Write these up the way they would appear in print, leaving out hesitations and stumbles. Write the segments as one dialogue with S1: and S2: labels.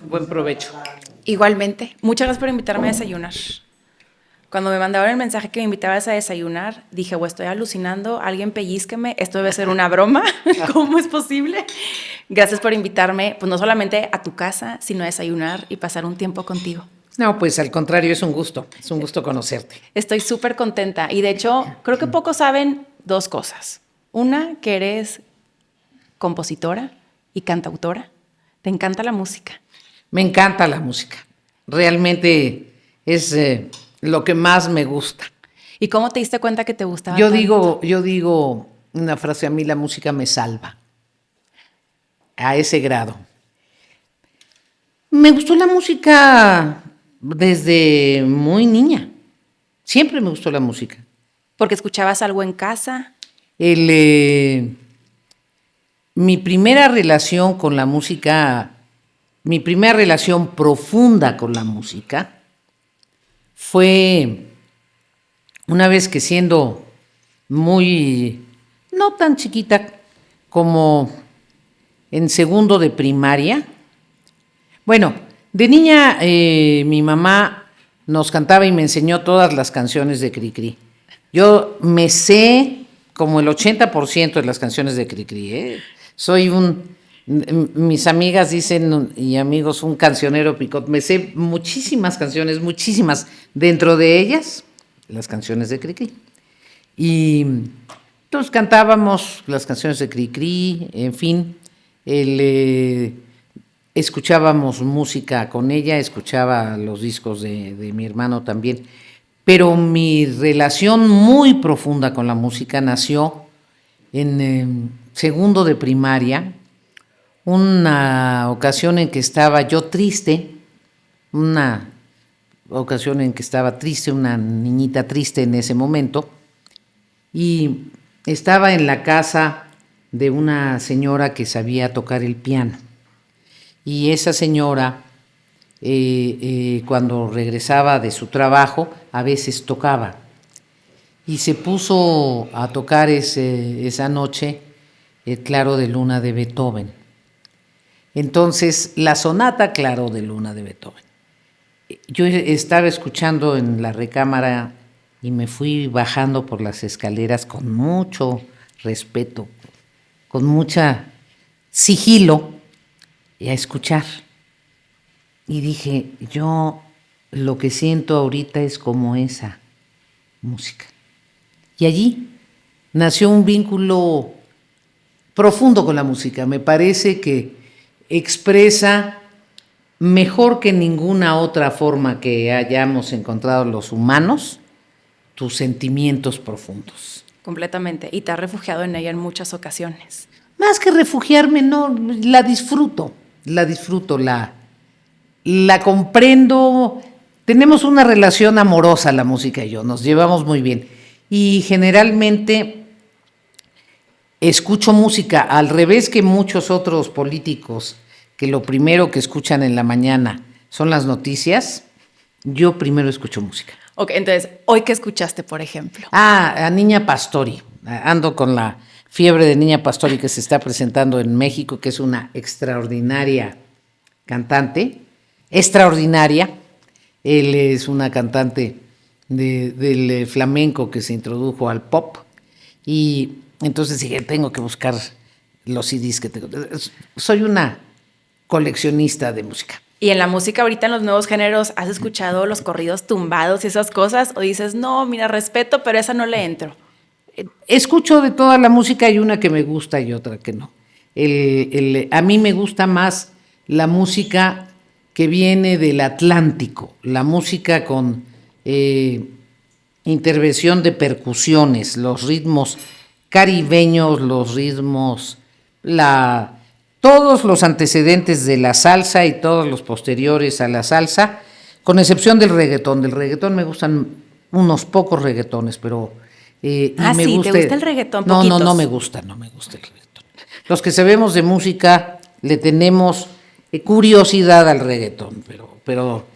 S1: Buen provecho.
S2: Igualmente. Muchas gracias por invitarme a desayunar. Cuando me mandaron el mensaje que me invitabas a desayunar, dije, estoy alucinando, alguien pellízqueme, esto debe ser una broma, ¿cómo es posible? Gracias por invitarme, pues no solamente a tu casa, sino a desayunar y pasar un tiempo contigo.
S1: No, pues al contrario, es un gusto conocerte.
S2: Estoy súper contenta y de hecho creo que pocos saben dos cosas. Una, que eres compositora y cantautora. ¿Te encanta la música?
S1: Me encanta la música. Realmente es lo que más me gusta.
S2: ¿Y cómo te diste cuenta que te gustaba
S1: Yo
S2: tanto?
S1: digo una frase, a mí la música me salva. A ese grado. Me gustó la música desde muy niña. Siempre me gustó la música.
S2: ¿Porque escuchabas algo en casa?
S1: Mi primera relación con la música, mi primera relación profunda con la música fue una vez que siendo muy, no tan chiquita como en segundo de primaria. Bueno, de niña mi mamá nos cantaba y me enseñó todas las canciones de Cricri. Yo me sé como el 80% de las canciones de Cricri. Soy mis amigas dicen y amigos, un cancionero picot. Me sé muchísimas canciones, muchísimas. Dentro de ellas, las canciones de Cricri. Y entonces cantábamos las canciones de Cricri, en fin. Escuchábamos música con ella, escuchaba los discos de mi hermano también. Pero mi relación muy profunda con la música nació en segundo de primaria, una ocasión en que estaba yo triste, una niñita triste en ese momento, y estaba en la casa de una señora que sabía tocar el piano. Y esa señora, cuando regresaba de su trabajo, a veces tocaba. Y se puso a tocar esa noche el Claro de Luna de Beethoven. Entonces, la sonata Claro de Luna de Beethoven. Yo estaba escuchando en la recámara y me fui bajando por las escaleras con mucho respeto, con mucha sigilo, y a escuchar. Y dije, yo lo que siento ahorita es como esa música. Y allí nació un vínculo profundo con la música. Me parece que expresa mejor que ninguna otra forma que hayamos encontrado los humanos tus sentimientos profundos.
S2: Completamente. Y te has refugiado en ella en muchas ocasiones.
S1: Más que refugiarme, no, la disfruto, la comprendo. Tenemos una relación amorosa la música y yo, nos llevamos muy bien. Y generalmente escucho música al revés que muchos otros políticos, que lo primero que escuchan en la mañana son las noticias. Yo primero escucho música.
S2: Ok, entonces, ¿hoy qué escuchaste, por ejemplo?
S1: A Niña Pastori. Ando con la fiebre de Niña Pastori que se está presentando en México, que es una extraordinaria cantante, extraordinaria. Él es una cantante del flamenco que se introdujo al pop, y entonces dije, tengo que buscar los CDs que tengo. Soy una coleccionista de música.
S2: Y en la música ahorita, en los nuevos géneros, ¿has escuchado los corridos tumbados y esas cosas? ¿O dices, no, mira, respeto, pero esa no le entro?
S1: Escucho de toda la música, hay una que me gusta y otra que no. A mí me gusta más la música que viene del Atlántico, la música con intervención de percusiones, los ritmos caribeños, los ritmos, todos los antecedentes de la salsa y todos los posteriores a la salsa, con excepción del reggaetón. Del reggaetón me gustan unos pocos reggaetones, pero...
S2: ¿te gusta el reggaetón?
S1: No me gusta el reggaetón. Los que sabemos de música le tenemos curiosidad al reggaetón, pero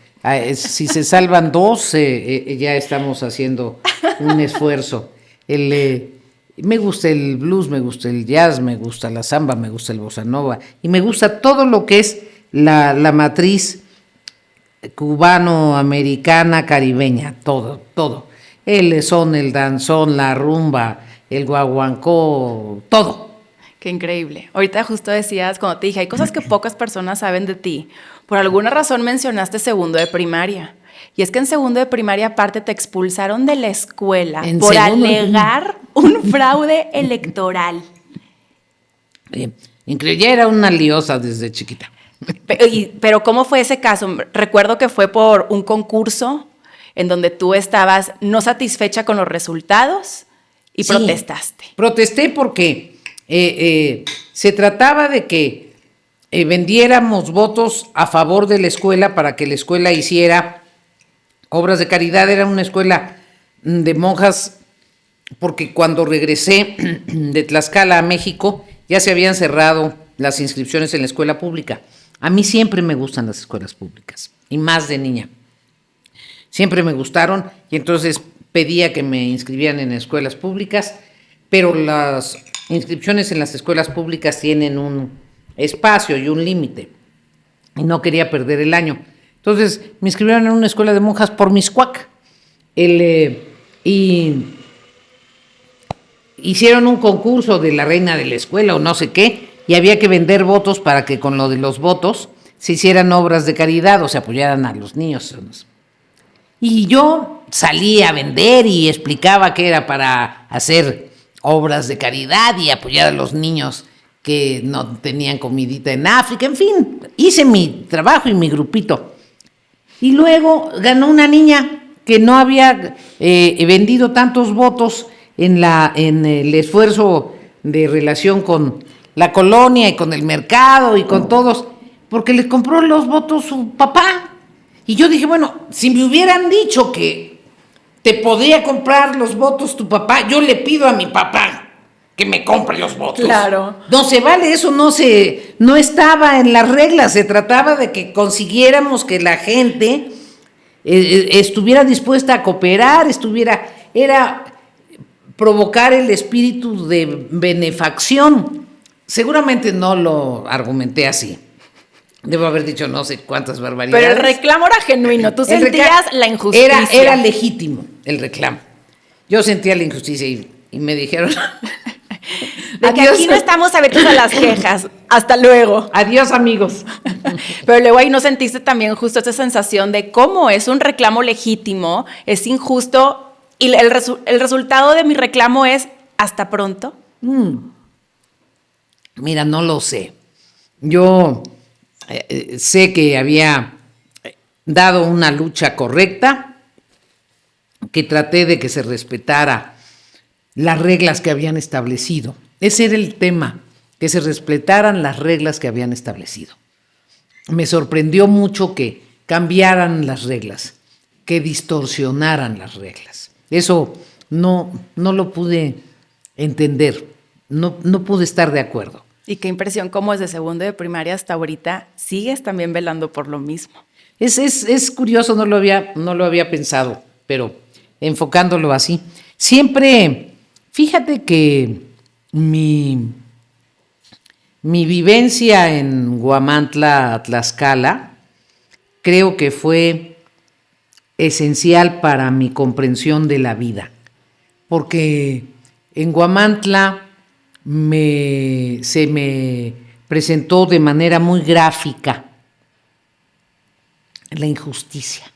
S1: si se salvan dos, ya estamos haciendo un esfuerzo. Me gusta el blues, me gusta el jazz, me gusta la samba, me gusta el bossa nova, y me gusta todo lo que es la matriz cubano-americana, caribeña, todo, todo. El son, el danzón, la rumba, el guaguancó, todo.
S2: Qué increíble. Ahorita justo decías, cuando te dije, hay cosas que pocas personas saben de ti. Por alguna razón mencionaste segundo de primaria. Y es que en segundo de primaria, aparte, te expulsaron de la escuela por alegar un fraude electoral.
S1: Increíble, ya era una liosa desde chiquita.
S2: Pero ¿cómo fue ese caso? Recuerdo que fue por un concurso en donde tú estabas no satisfecha con los resultados y sí, protestaste.
S1: Protesté porque se trataba de que vendiéramos votos a favor de la escuela para que la escuela hiciera obras de caridad. Era una escuela de monjas porque cuando regresé de Tlaxcala a México ya se habían cerrado las inscripciones en la escuela pública. A mí siempre me gustan las escuelas públicas, y más de niña. Siempre me gustaron, y entonces pedía que me inscribieran en escuelas públicas, pero las inscripciones en las escuelas públicas tienen un espacio y un límite, y no quería perder el año. Entonces me inscribieron en una escuela de monjas por Mixcoac, y hicieron un concurso de la reina de la escuela o no sé qué, y había que vender votos para que con lo de los votos se hicieran obras de caridad o se apoyaran a los niños. Y yo salí a vender y explicaba que era para hacer obras de caridad y apoyar a los niños que no tenían comidita en África. En fin, hice mi trabajo y mi grupito. Y luego ganó una niña que no había vendido tantos votos en el esfuerzo de relación con la colonia y con el mercado y con todos, porque le compró los votos su papá. Y yo dije, bueno, si me hubieran dicho que te podía comprar los votos tu papá, yo le pido a mi papá que me compre los votos.
S2: Claro.
S1: No se vale, eso no estaba en las reglas, se trataba de que consiguiéramos que la gente estuviera dispuesta a cooperar, era provocar el espíritu de benefacción. Seguramente no lo argumenté así. Debo haber dicho no sé cuántas barbaridades.
S2: Pero el reclamo era genuino. Tú sentías la injusticia.
S1: Era legítimo el reclamo. Yo sentía la injusticia y me dijeron...
S2: De que aquí no estamos abiertos a las quejas. Hasta luego.
S1: Adiós, amigos.
S2: Pero luego ahí no sentiste también justo esa sensación de cómo es un reclamo legítimo, es injusto y el resultado de mi reclamo es hasta pronto.
S1: Mira, no lo sé. Yo sé que había dado una lucha correcta, que traté de que se respetara las reglas que habían establecido. Ese era el tema, que se respetaran las reglas que habían establecido. Me sorprendió mucho que cambiaran las reglas, que distorsionaran las reglas. Eso no lo pude entender, no pude estar de acuerdo.
S2: Y qué impresión cómo desde segundo de primaria hasta ahorita sigues también velando por lo mismo.
S1: Es curioso, no lo había pensado, pero enfocándolo así. Siempre, fíjate que mi vivencia en Huamantla, Tlaxcala, creo que fue esencial para mi comprensión de la vida, porque en Huamantla se me presentó de manera muy gráfica la injusticia.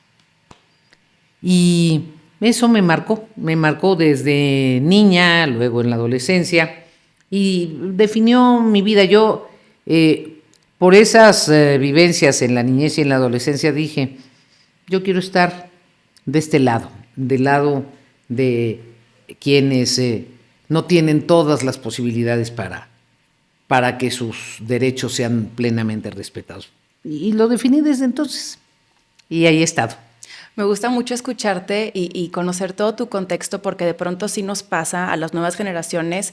S1: Y eso me marcó desde niña, luego en la adolescencia, y definió mi vida. Yo, por esas vivencias en la niñez y en la adolescencia, dije, yo quiero estar de este lado, del lado de quienes no tienen todas las posibilidades para que sus derechos sean plenamente respetados. Y lo definí desde entonces, y ahí he estado.
S2: Me gusta mucho escucharte y conocer todo tu contexto, porque de pronto sí nos pasa a las nuevas generaciones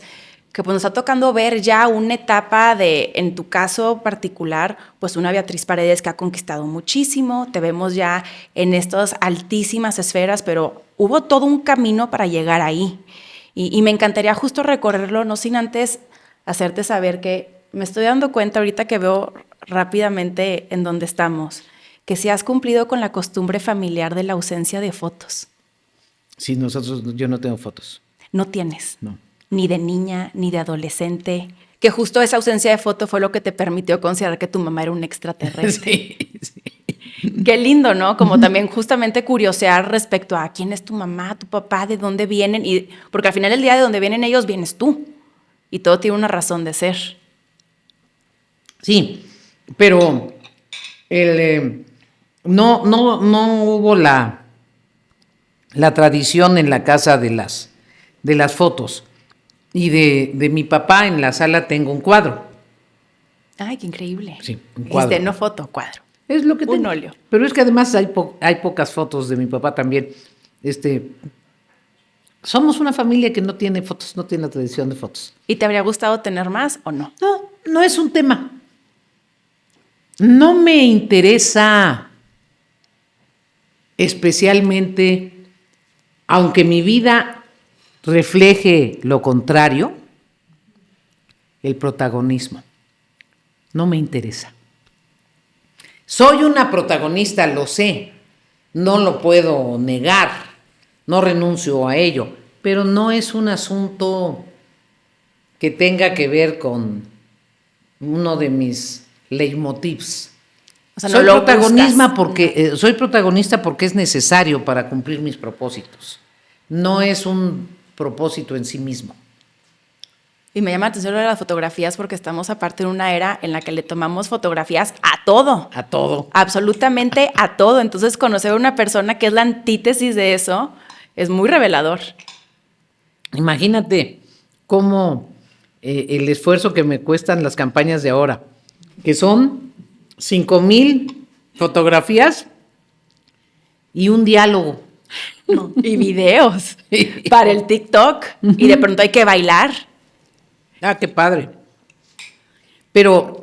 S2: que pues nos está tocando ver ya una etapa de, en tu caso particular, pues una Beatriz Paredes que ha conquistado muchísimo, te vemos ya en estas altísimas esferas, pero hubo todo un camino para llegar ahí. Y me encantaría justo recorrerlo, no sin antes hacerte saber que me estoy dando cuenta ahorita que veo rápidamente en dónde estamos, que si has cumplido con la costumbre familiar de la ausencia de fotos.
S1: Sí, yo no tengo fotos.
S2: No tienes.
S1: No.
S2: Ni de niña, ni de adolescente. Que justo esa ausencia de foto fue lo que te permitió considerar que tu mamá era un extraterrestre.
S1: Sí.
S2: Qué lindo, ¿no? Como también justamente curiosear respecto a quién es tu mamá, tu papá, de dónde vienen. Porque al final del día de dónde vienen ellos, vienes tú. Y todo tiene una razón de ser.
S1: Sí, pero no hubo la tradición en la casa de las fotos. Y de mi papá en la sala tengo un cuadro.
S2: Ay, qué increíble.
S1: Sí, un cuadro.
S2: No foto, cuadro.
S1: Es lo que tengo.
S2: Un óleo.
S1: Pero es que además hay pocas fotos de mi papá también. Somos una familia que no tiene fotos, no tiene la tradición de fotos.
S2: ¿Y te habría gustado tener más o no?
S1: No es un tema. No me interesa especialmente, aunque mi vida refleje lo contrario, el protagonismo. No me interesa. Soy una protagonista, lo sé, no lo puedo negar, no renuncio a ello, pero no es un asunto que tenga que ver con uno de mis leitmotivs.
S2: O sea,
S1: soy
S2: no lo
S1: soy protagonista porque es necesario para cumplir mis propósitos. No es un propósito en sí mismo.
S2: Y me llama la atención lo de las fotografías porque estamos aparte de una era en la que le tomamos fotografías a todo.
S1: A todo.
S2: Absolutamente a todo. Entonces, conocer a una persona que es la antítesis de eso es muy revelador.
S1: Imagínate cómo el esfuerzo que me cuestan las campañas de ahora, que son 5,000 fotografías y un diálogo.
S2: No. Y videos para el TikTok. Y de pronto hay que bailar.
S1: Ah, qué padre. Pero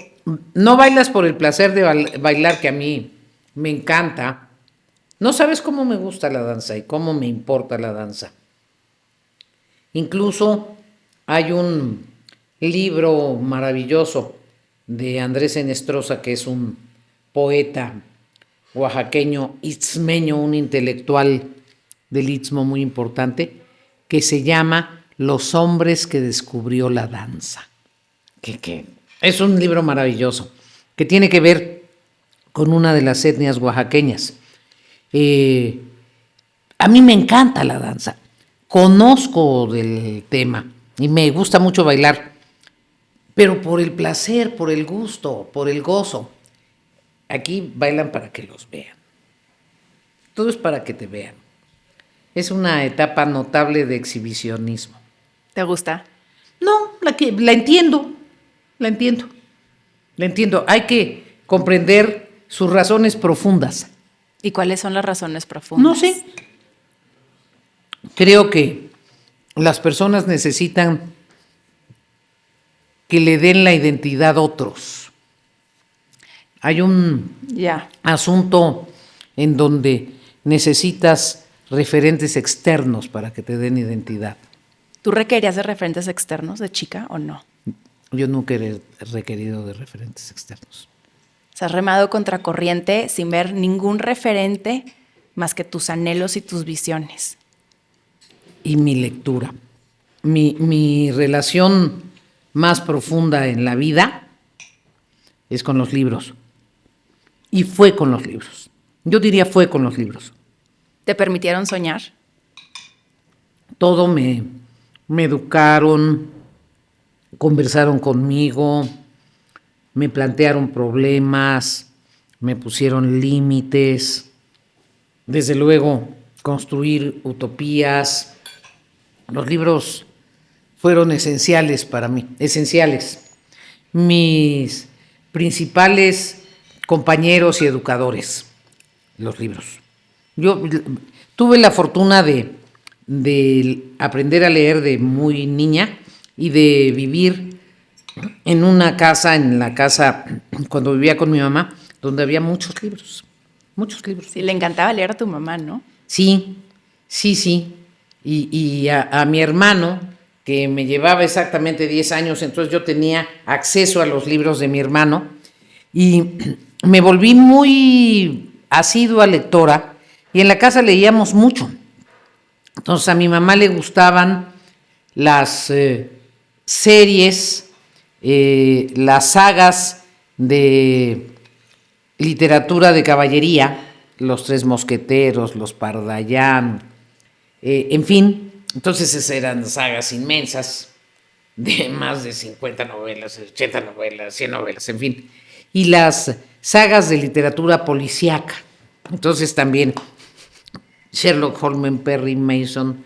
S1: no bailas por el placer de bailar, que a mí me encanta. No sabes cómo me gusta la danza y cómo me importa la danza. Incluso hay un libro maravilloso de Andrés Enestrosa, que es un poeta oaxaqueño, istmeño, un intelectual del istmo muy importante, que se llama Los hombres que descubrió la danza. Que es un libro maravilloso, que tiene que ver con una de las etnias oaxaqueñas. A mí me encanta la danza, conozco del tema y me gusta mucho bailar, pero por el placer, por el gusto, por el gozo. Aquí bailan para que los vean. Todo es para que te vean. Es una etapa notable de exhibicionismo.
S2: ¿Te gusta?
S1: No, la entiendo. Hay que comprender sus razones profundas.
S2: ¿Y cuáles son las razones profundas?
S1: No sé. Creo que las personas necesitan que le den la identidad a otros. Hay un asunto en donde necesitas referentes externos para que te den identidad.
S2: ¿Tú requerías de referentes externos de chica o no?
S1: Yo nunca he requerido de referentes externos.
S2: O sea, has remado contracorriente sin ver ningún referente más que tus anhelos y tus visiones.
S1: Y mi lectura. Mi relación más profunda en la vida es con los libros. Y fue con los libros. Yo diría fue con los libros.
S2: ¿Te permitieron soñar?
S1: Todo me educaron, conversaron conmigo, me plantearon problemas, me pusieron límites, desde luego construir utopías. Los libros fueron esenciales para mí, esenciales. Mis principales compañeros y educadores, los libros. Yo tuve la fortuna de aprender a leer de muy niña y de vivir en la casa cuando vivía con mi mamá, donde había muchos libros.
S2: Sí, le encantaba leer a tu mamá, ¿no?
S1: Sí. Y a mi hermano que me llevaba exactamente 10 años, entonces yo tenía acceso a los libros de mi hermano y me volví muy asidua lectora y en la casa leíamos mucho. Entonces a mi mamá le gustaban las series, las sagas de literatura de caballería, Los Tres Mosqueteros, Los Pardallán, en fin. Entonces esas eran sagas inmensas de más de 50 novelas, 80 novelas, 100 novelas, en fin. Y las sagas de literatura policíaca. Entonces también Sherlock Holmes, Perry Mason,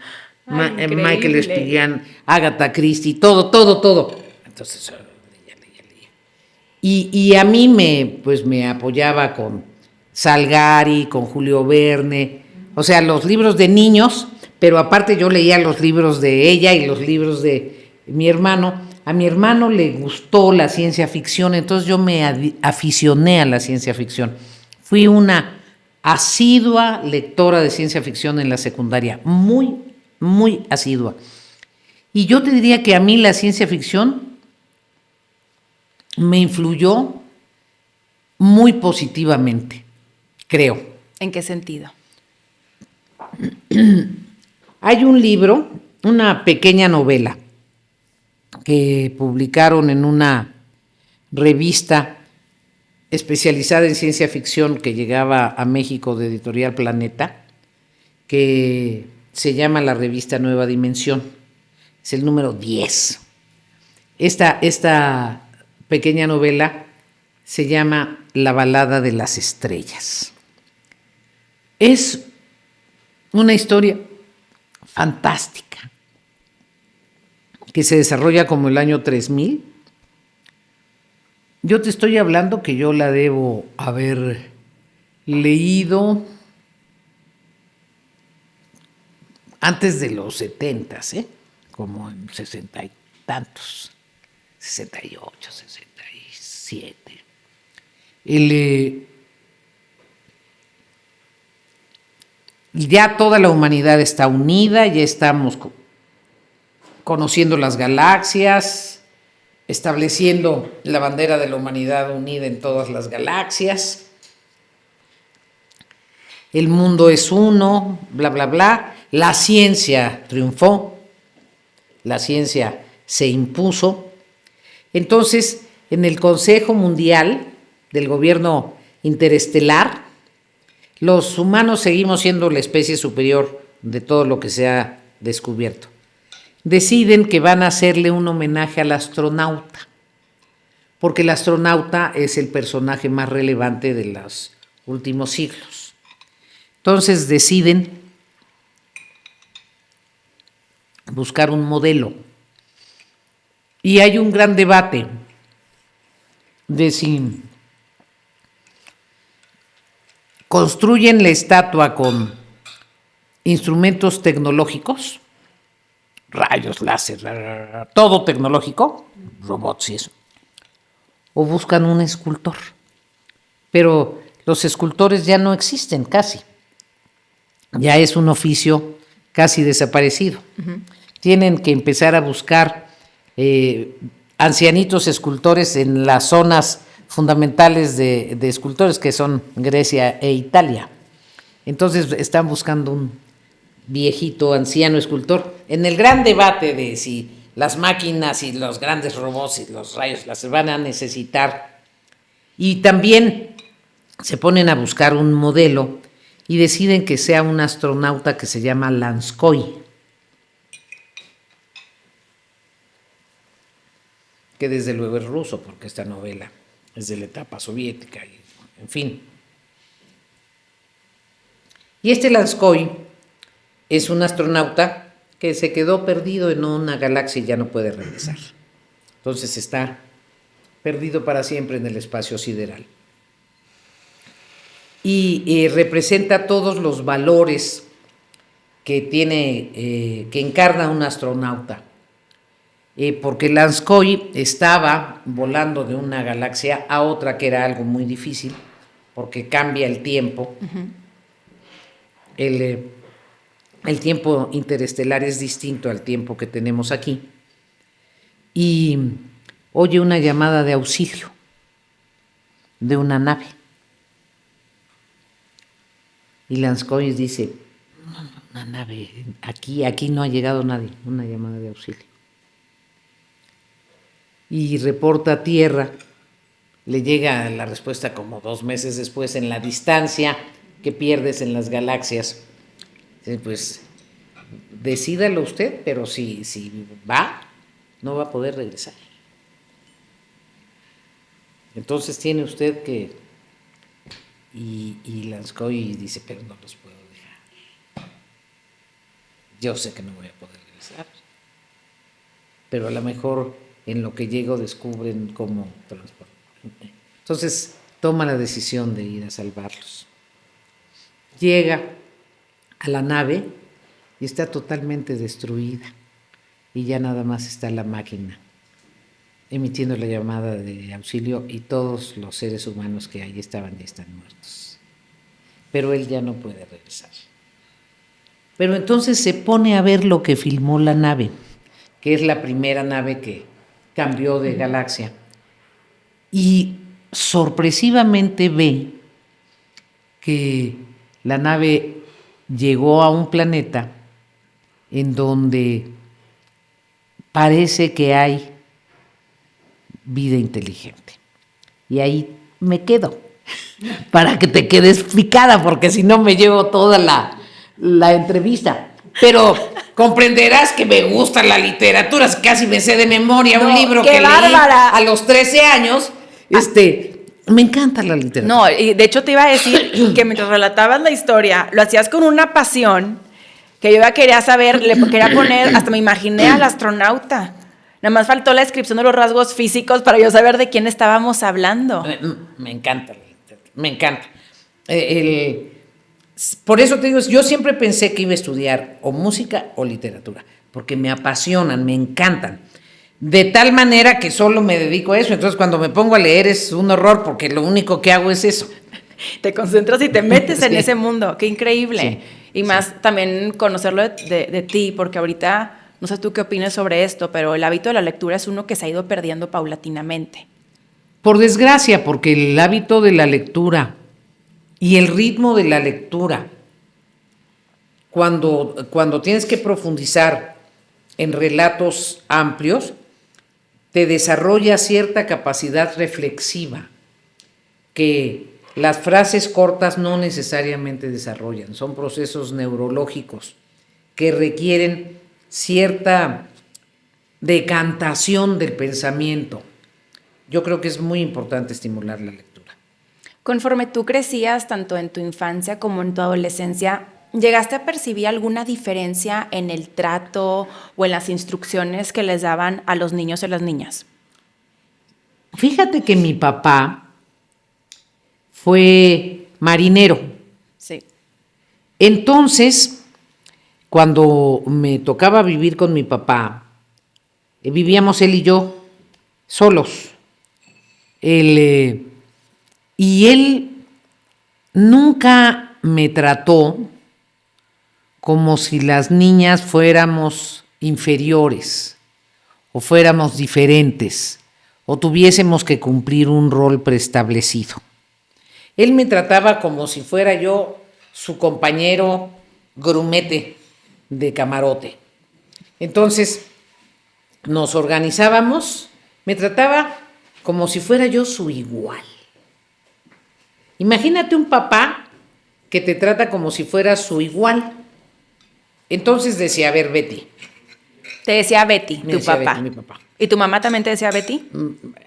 S1: Michael Spillane, Agatha Christie, todo. Entonces leía. Y a mí me apoyaba con Salgari, con Julio Verne, o sea, los libros de niños, pero aparte yo leía los libros de ella y los libros de mi hermano. A mi hermano le gustó la ciencia ficción, entonces yo me aficioné a la ciencia ficción. Fui una asidua lectora de ciencia ficción en la secundaria, muy asidua. Y yo te diría que a mí la ciencia ficción me influyó muy positivamente, creo.
S2: ¿En qué sentido?
S1: Hay un libro, una pequeña novela, que publicaron en una revista especializada en ciencia ficción que llegaba a México de Editorial Planeta, que se llama la revista Nueva Dimensión. Es el número 10. Esta pequeña novela se llama La balada de las estrellas. Es una historia fantástica que se desarrolla como el año 3000. Yo te estoy hablando que yo la debo haber leído antes de los 70, como en 60 y tantos, 68, 67. Ya toda la humanidad está unida, ya estamos conociendo las galaxias, estableciendo la bandera de la humanidad unida en todas las galaxias. El mundo es uno, bla, bla, bla. La ciencia triunfó, la ciencia se impuso. Entonces, en el Consejo Mundial del Gobierno Interestelar, los humanos seguimos siendo la especie superior de todo lo que se ha descubierto. Deciden que van a hacerle un homenaje al astronauta, porque el astronauta es el personaje más relevante de los últimos siglos. Entonces deciden buscar un modelo. Y hay un gran debate de si construyen la estatua con instrumentos tecnológicos, rayos, láser, todo tecnológico, robots y eso, o buscan un escultor. Pero los escultores ya no existen casi. Ya es un oficio casi desaparecido. Uh-huh. Tienen que empezar a buscar ancianitos escultores en las zonas fundamentales de escultores, que son Grecia e Italia. Entonces están buscando un viejito, anciano escultor, en el gran debate de si las máquinas y los grandes robots y los rayos las van a necesitar. Y también se ponen a buscar un modelo y deciden que sea un astronauta que se llama Lanskoi, que desde luego es ruso, porque esta novela es de la etapa soviética, y, en fin. Y este Lanskoi es un astronauta que se quedó perdido en una galaxia y ya no puede regresar. Entonces está perdido para siempre en el espacio sideral. Y representa todos los valores que tiene, que encarna un astronauta. Porque Lanskoi estaba volando de una galaxia a otra, que era algo muy difícil, porque cambia el tiempo. Uh-huh. El tiempo interestelar es distinto al tiempo que tenemos aquí. y oye una llamada de auxilio de una nave. Y Lanscoy dice, una nave, aquí no ha llegado nadie, una llamada de auxilio. Y reporta a tierra, le llega la respuesta como 2 meses después, en la distancia que pierdes en las galaxias. Pues decídalo usted, pero si va, no va a poder regresar. Entonces tiene usted que... Y Lanscoy dice, pero no los puedo dejar. Yo sé que no voy a poder regresar. Pero a lo mejor en lo que llego descubren cómo transportar. Entonces toma la decisión de ir a salvarlos. Llega a la nave y está totalmente destruida. Y ya nada más está la máquina emitiendo la llamada de auxilio y todos los seres humanos que ahí estaban ya están muertos. Pero él ya no puede regresar. Pero entonces se pone a ver lo que filmó la nave, que es la primera nave que cambió de galaxia. Y sorpresivamente ve que la nave llegó a un planeta en donde parece que hay vida inteligente. Y ahí me quedo, para que te quedes picada, porque si no me llevo toda la entrevista. Pero comprenderás que me gusta la literatura, casi me sé de memoria un libro que
S2: bárbara.
S1: leí a los 13 años. Me encanta la literatura.
S2: No, y de hecho te iba a decir que mientras relatabas la historia, lo hacías con una pasión que yo ya quería saber, le quería poner, hasta me imaginé al astronauta. Nada más faltó la descripción de los rasgos físicos para yo saber de quién estábamos hablando.
S1: Me encanta, me encanta. Por eso te digo, yo siempre pensé que iba a estudiar o música o literatura, porque me apasionan, me encantan. De tal manera que solo me dedico a eso. Entonces cuando me pongo a leer es un horror, porque lo único que hago es eso.
S2: Te concentras y te metes
S1: Sí.
S2: en ese mundo. Qué increíble.
S1: Sí,
S2: y más también conocerlo de ti, porque ahorita... No sé tú qué opinas sobre esto, pero el hábito de la lectura es uno que se ha ido perdiendo paulatinamente.
S1: Por desgracia, porque el hábito de la lectura y el ritmo de la lectura, cuando tienes que profundizar en relatos amplios, te desarrolla cierta capacidad reflexiva que las frases cortas no necesariamente desarrollan. Son procesos neurológicos que requieren cierta decantación del pensamiento. Yo creo que es muy importante estimular la lectura.
S2: Conforme tú crecías, tanto en tu infancia como en tu adolescencia, ¿llegaste a percibir alguna diferencia en el trato o en las instrucciones que les daban a los niños y a las niñas?
S1: Fíjate que mi papá fue marinero.
S2: Sí.
S1: Entonces, cuando me tocaba vivir con mi papá, vivíamos él y yo solos. Y él nunca me trató como si las niñas fuéramos inferiores o fuéramos diferentes o tuviésemos que cumplir un rol preestablecido. Él me trataba como si fuera yo su compañero grumete de camarote. Entonces nos organizábamos, me trataba como si fuera yo su igual. Imagínate un papá que te trata como si fuera su igual. Entonces decía, a ver, Betty.
S2: Te decía Betty,
S1: Me
S2: tu
S1: decía
S2: papá.
S1: Betty, mi papá.
S2: ¿Y tu mamá también te decía Betty?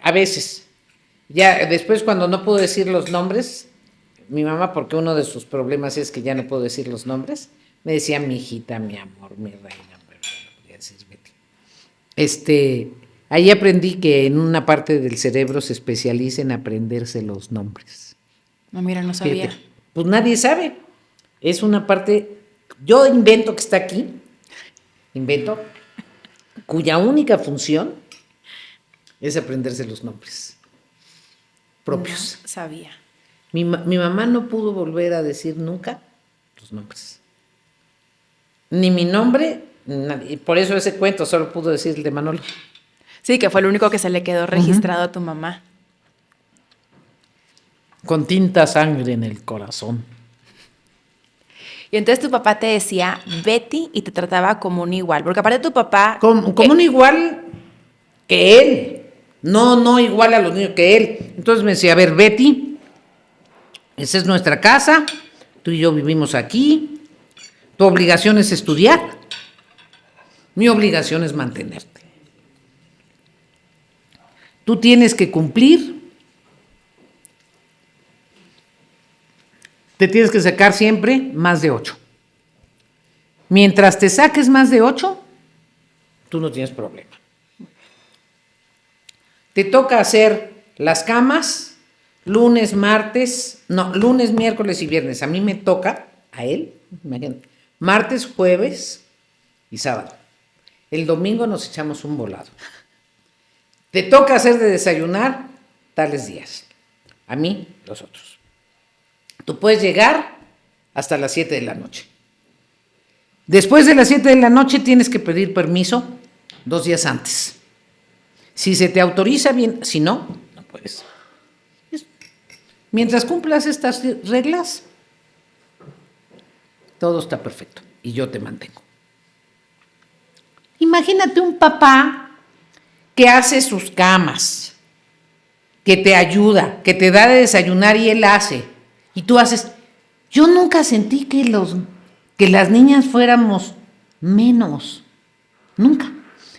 S1: A veces. Ya después, cuando no puedo decir los nombres, mi mamá, porque uno de sus problemas es que ya no puedo decir los nombres, me decía mi hijita, mi amor, mi reina, pero no podía decir Betty. Ahí aprendí que en una parte del cerebro se especializa en aprenderse los nombres.
S2: No, mira, no sabía.
S1: Fíjate, pues nadie sabe. Es una parte, yo invento que está aquí, cuya única función es aprenderse los nombres propios.
S2: No sabía.
S1: Mi mamá no pudo volver a decir nunca los nombres. Ni mi nombre, y por eso ese cuento solo pudo decir el de Manolo.
S2: Sí, que fue el único que se le quedó registrado a tu mamá.
S1: Con tinta sangre en el corazón.
S2: Y entonces tu papá te decía Betty y te trataba como un igual. Porque aparte tu papá...
S1: Como un igual que él. No igual a los niños que él. Entonces me decía, a ver, Betty, esa es nuestra casa, tú y yo vivimos aquí, tu obligación es estudiar, mi obligación es mantenerte. Tú tienes que cumplir, te tienes que sacar siempre más de 8. Mientras te saques más de 8, tú no tienes problema. Te toca hacer las camas lunes, miércoles y viernes. A mí me toca, a él, imagínate, martes, jueves y sábado. El domingo nos echamos un volado. Te toca hacer de desayunar tales días. A mí, los otros. Tú puedes llegar hasta las 7 de la noche. Después de las 7 de la noche tienes que pedir permiso 2 días antes. Si se te autoriza bien, si no, no puedes. Mientras cumplas estas reglas, todo está perfecto y yo te mantengo. Imagínate un papá que hace sus camas, que te ayuda, que te da de desayunar y él hace, y tú haces. Yo nunca sentí que las niñas fuéramos menos, nunca.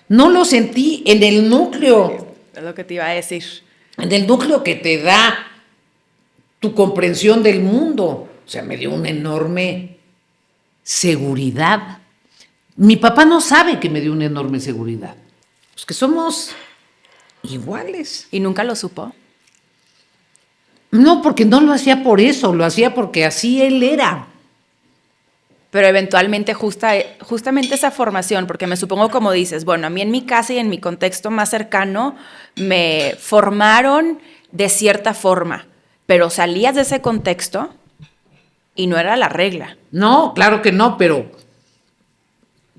S1: No lo sentí en el núcleo.
S2: Es lo que te iba a decir.
S1: En el núcleo que te da tu comprensión del mundo. O sea, me dio una enorme seguridad. Mi papá no sabe que me dio una enorme seguridad. Pues que somos iguales.
S2: ¿Y nunca lo supo?
S1: No, porque no lo hacía por eso, lo hacía porque así él era.
S2: Pero eventualmente justamente esa formación, porque me supongo como dices, bueno, a mí en mi casa y en mi contexto más cercano me formaron de cierta forma, pero salías de ese contexto y no era la regla.
S1: No, claro que no, pero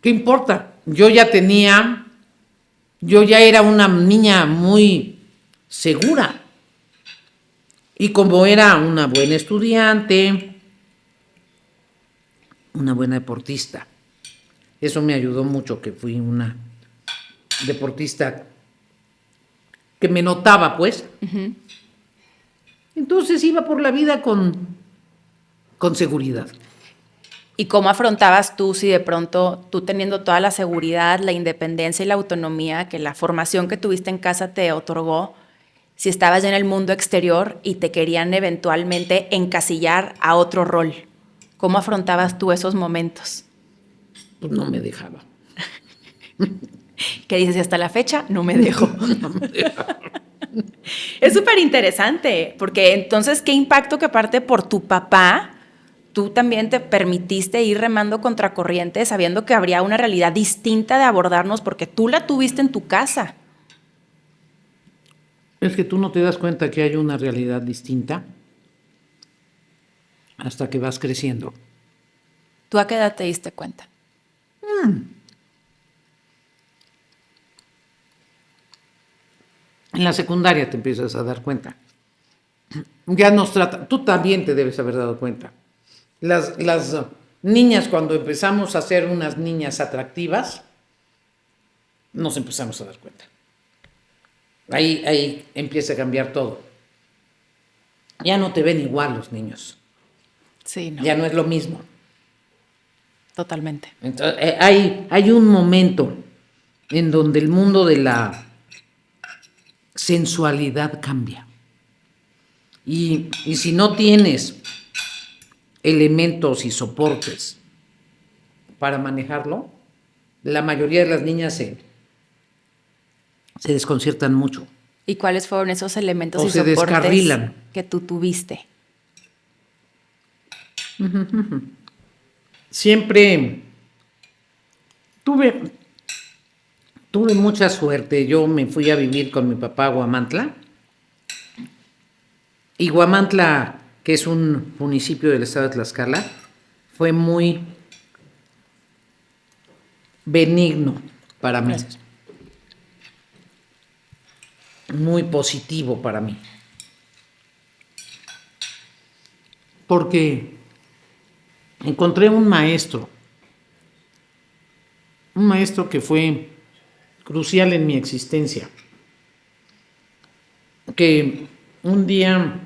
S1: ¿qué importa? Yo ya era una niña muy segura. Y como era una buena estudiante, una buena deportista, eso me ayudó mucho, que fui una deportista que me notaba, pues. Uh-huh. Entonces iba por la vida con seguridad.
S2: ¿Y cómo afrontabas tú si de pronto tú teniendo toda la seguridad, la independencia y la autonomía que la formación que tuviste en casa te otorgó, si estabas en el mundo exterior y te querían eventualmente encasillar a otro rol? ¿Cómo afrontabas tú esos momentos?
S1: Pues no me dejaba.
S2: ¿Qué dices? Y hasta la fecha no me dejo. No me dejaba. Es súper interesante, porque entonces, ¿qué impacto que aparte por tu papá, tú también te permitiste ir remando contracorriente sabiendo que habría una realidad distinta de abordarnos porque tú la tuviste en tu casa?
S1: Es que tú no te das cuenta que hay una realidad distinta hasta que vas creciendo.
S2: ¿Tú a qué edad te diste cuenta?
S1: En la secundaria te empiezas a dar cuenta. Ya nos trata, tú también te debes haber dado cuenta. Las niñas, cuando empezamos a ser unas niñas atractivas, nos empezamos a dar cuenta. Ahí empieza a cambiar todo. Ya no te ven igual los niños.
S2: Sí, no.
S1: Ya no es lo mismo.
S2: Totalmente.
S1: Entonces, hay un momento en donde el mundo de la sensualidad cambia. Y si no tienes elementos y soportes para manejarlo, la mayoría de las niñas se desconciertan mucho.
S2: ¿Y cuáles fueron esos elementos
S1: o
S2: y
S1: se
S2: soportes
S1: descarrilan
S2: que tú tuviste?
S1: Siempre tuve mucha suerte. Yo me fui a vivir con mi papá a Huamantla. Y Huamantla, que es un municipio del estado de Tlaxcala, fue muy benigno para mí.
S2: Gracias.
S1: muy positivo para mí. Porque encontré un maestro que fue crucial en mi existencia, que un día,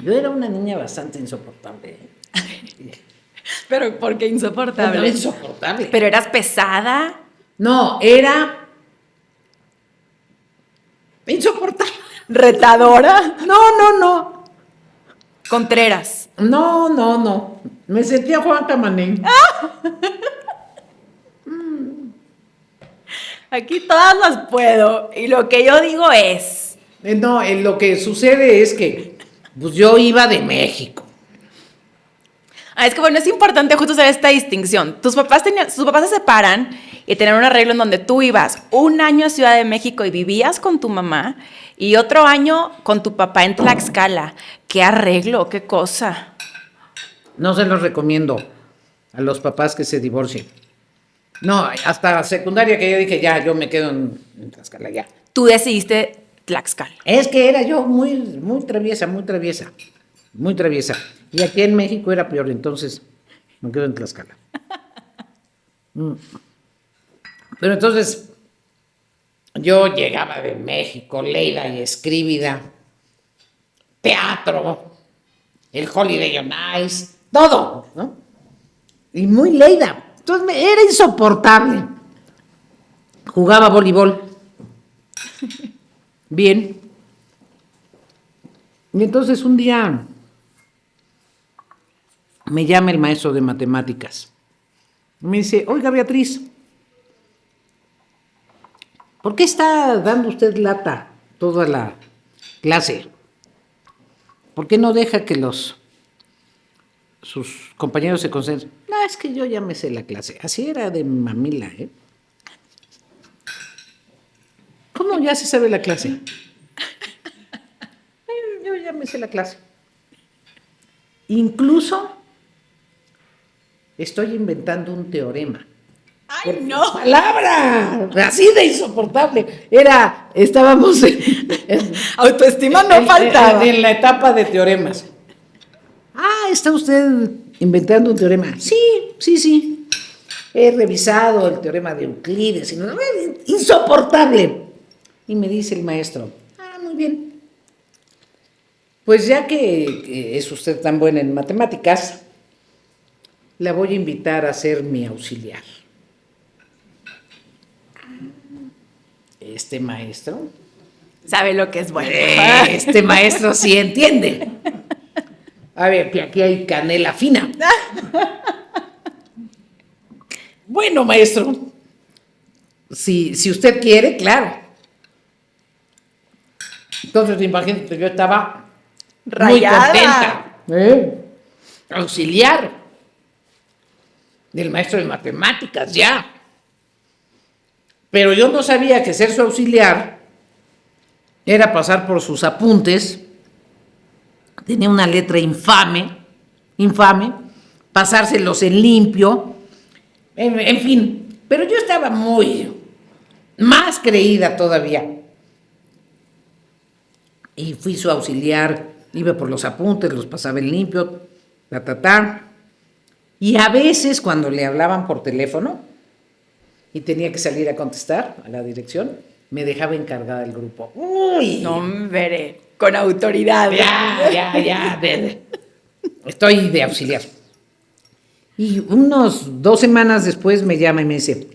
S1: yo era una niña bastante insoportable,
S2: Pero ¿por qué insoportable?
S1: No, insoportable.
S2: ¿Pero eras pesada?
S1: No, era insoportable.
S2: ¿Retadora?
S1: No.
S2: Contreras.
S1: No. Me sentía Juan Camané.
S2: Aquí todas las puedo. Y lo que yo digo es...
S1: No, lo que sucede es que pues yo iba de México.
S2: Es que bueno, es importante justo hacer esta distinción. Tus papás se separan y tenían un arreglo en donde tú ibas un año a Ciudad de México y vivías con tu mamá y otro año con tu papá en Tlaxcala. ¿Qué arreglo? ¿Qué cosa?
S1: No se los recomiendo a los papás que se divorcien. No, hasta secundaria que yo dije, ya, yo me quedo en Tlaxcala, ya.
S2: Tú decidiste Tlaxcala.
S1: Es que era yo muy traviesa. Y aquí en México era peor, entonces me quedo en Tlaxcala. Pero entonces yo llegaba de México, leída y escribida, teatro, el Holiday on Ice, todo, ¿no? Y muy leída. Entonces era insoportable. Jugaba voleibol. Bien. Y entonces un día me llama el maestro de matemáticas. Me dice, oiga Beatriz, ¿por qué está dando usted lata toda la clase? ¿Por qué no deja que sus compañeros se concentren? No, es que yo ya me sé la clase. Así era de mamila, ¿eh? ¿Cómo ya se sabe la clase? Yo ya me sé la clase. Incluso estoy inventando un teorema.
S2: ¡Ay, no!
S1: ¡Palabra! Así de insoportable. Estábamos
S2: Autoestima no faltaba.
S1: En la etapa de teoremas. ¿Está usted inventando un teorema? Sí. He revisado el teorema de Euclides. Insoportable. Y me dice el maestro, muy bien. Pues ya que es usted tan buena en matemáticas, la voy a invitar a ser mi auxiliar. Este maestro
S2: Sabe lo que es bueno.
S1: Este maestro sí entiende. A ver, que aquí hay canela fina. Bueno, maestro, si usted quiere, claro. Entonces, imagínate, yo estaba
S2: Rayada.
S1: muy contenta. Auxiliar del maestro de matemáticas, ya. Pero yo no sabía que ser su auxiliar era pasar por sus apuntes. Tenía una letra infame, pasárselos en limpio, en fin. Pero yo estaba más creída todavía. Y fui su auxiliar, iba por los apuntes, los pasaba en limpio, Y a veces cuando le hablaban por teléfono y tenía que salir a contestar a la dirección, me dejaba encargada del grupo. ¡Uy!
S2: No, veré. Con autoridad.
S1: Ya. Estoy de auxiliar. Y unos 2 semanas después me llama y me dice,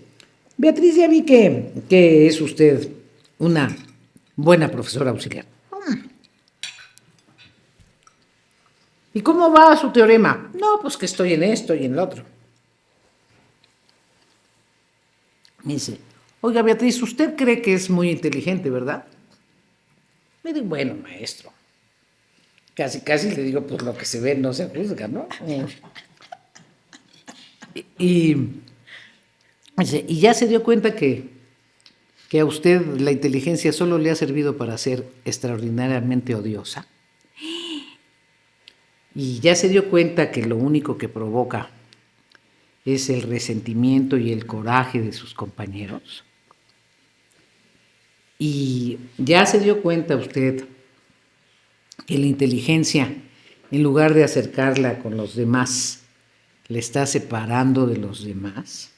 S1: Beatriz, ya vi que es usted una buena profesora auxiliar. ¿Y cómo va su teorema? No, pues que estoy en esto y en lo otro. Me dice, oiga Beatriz, usted cree que es muy inteligente, ¿verdad? Me digo, bueno, maestro. Casi le digo, pues lo que se ve no se juzga, ¿no? Y ya se dio cuenta que a usted la inteligencia solo le ha servido para ser extraordinariamente odiosa. Y ya se dio cuenta que lo único que provoca es el resentimiento y el coraje de sus compañeros. Y ya se dio cuenta usted que la inteligencia, en lugar de acercarla con los demás, le está separando de los demás.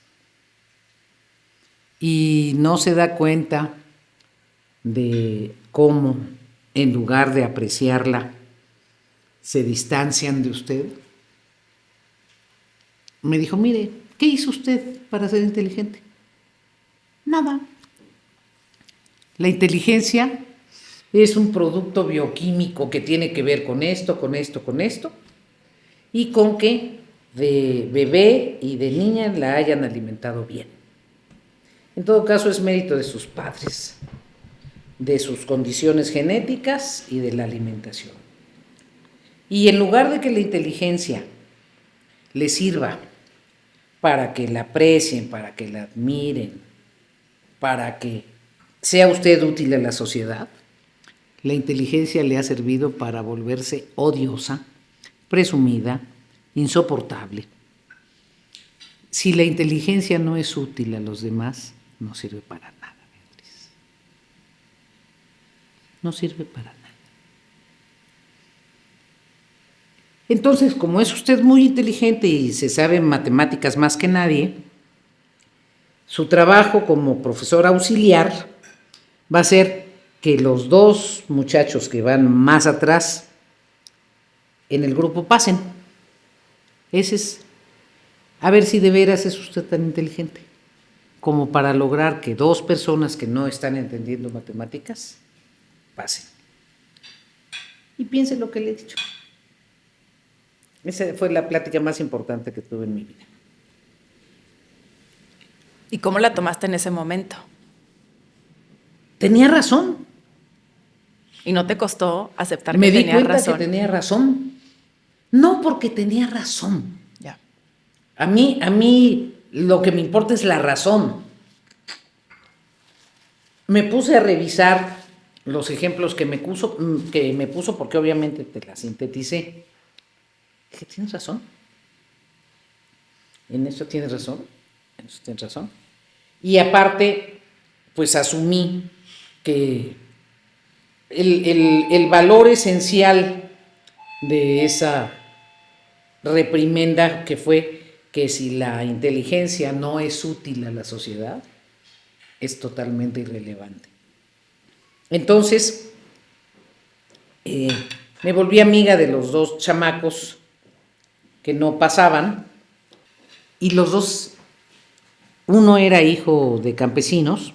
S1: Y no se da cuenta de cómo, en lugar de apreciarla, se distancian de usted. Me dijo, mire, ¿qué hizo usted para ser inteligente? Nada. La inteligencia es un producto bioquímico que tiene que ver con esto, con esto, con esto, y con que de bebé y de niña la hayan alimentado bien. En todo caso, es mérito de sus padres, de sus condiciones genéticas y de la alimentación. Y en lugar de que la inteligencia le sirva para que la aprecien, para que la admiren, para que sea usted útil a la sociedad, la inteligencia le ha servido para volverse odiosa, presumida, insoportable. Si la inteligencia no es útil a los demás, no sirve para nada, Beatriz. No sirve para nada. Entonces, como es usted muy inteligente y se sabe matemáticas más que nadie, su trabajo como profesor auxiliar va a ser que los dos muchachos que van más atrás en el grupo pasen. Ese es, a ver si de veras es usted tan inteligente como para lograr que dos personas que no están entendiendo matemáticas pasen. Y piense lo que le he dicho. Esa fue la plática más importante que tuve en mi vida.
S2: ¿Y cómo la tomaste en ese momento?
S1: Tenía razón.
S2: ¿Y no te costó aceptar
S1: Me
S2: que
S1: di
S2: tenía
S1: cuenta
S2: razón?
S1: que tenía razón. No porque tenía razón.
S2: Ya.
S1: A mí lo que me importa es la razón. Me puse a revisar los ejemplos que me puso porque obviamente te la sinteticé. Dije, tienes razón. En eso tienes razón. En eso tienes razón. Y aparte, pues asumí que el valor esencial de esa reprimenda que fue que si la inteligencia no es útil a la sociedad, es totalmente irrelevante. Entonces, me volví amiga de los dos chamacos que no pasaban, y los dos, uno era hijo de campesinos,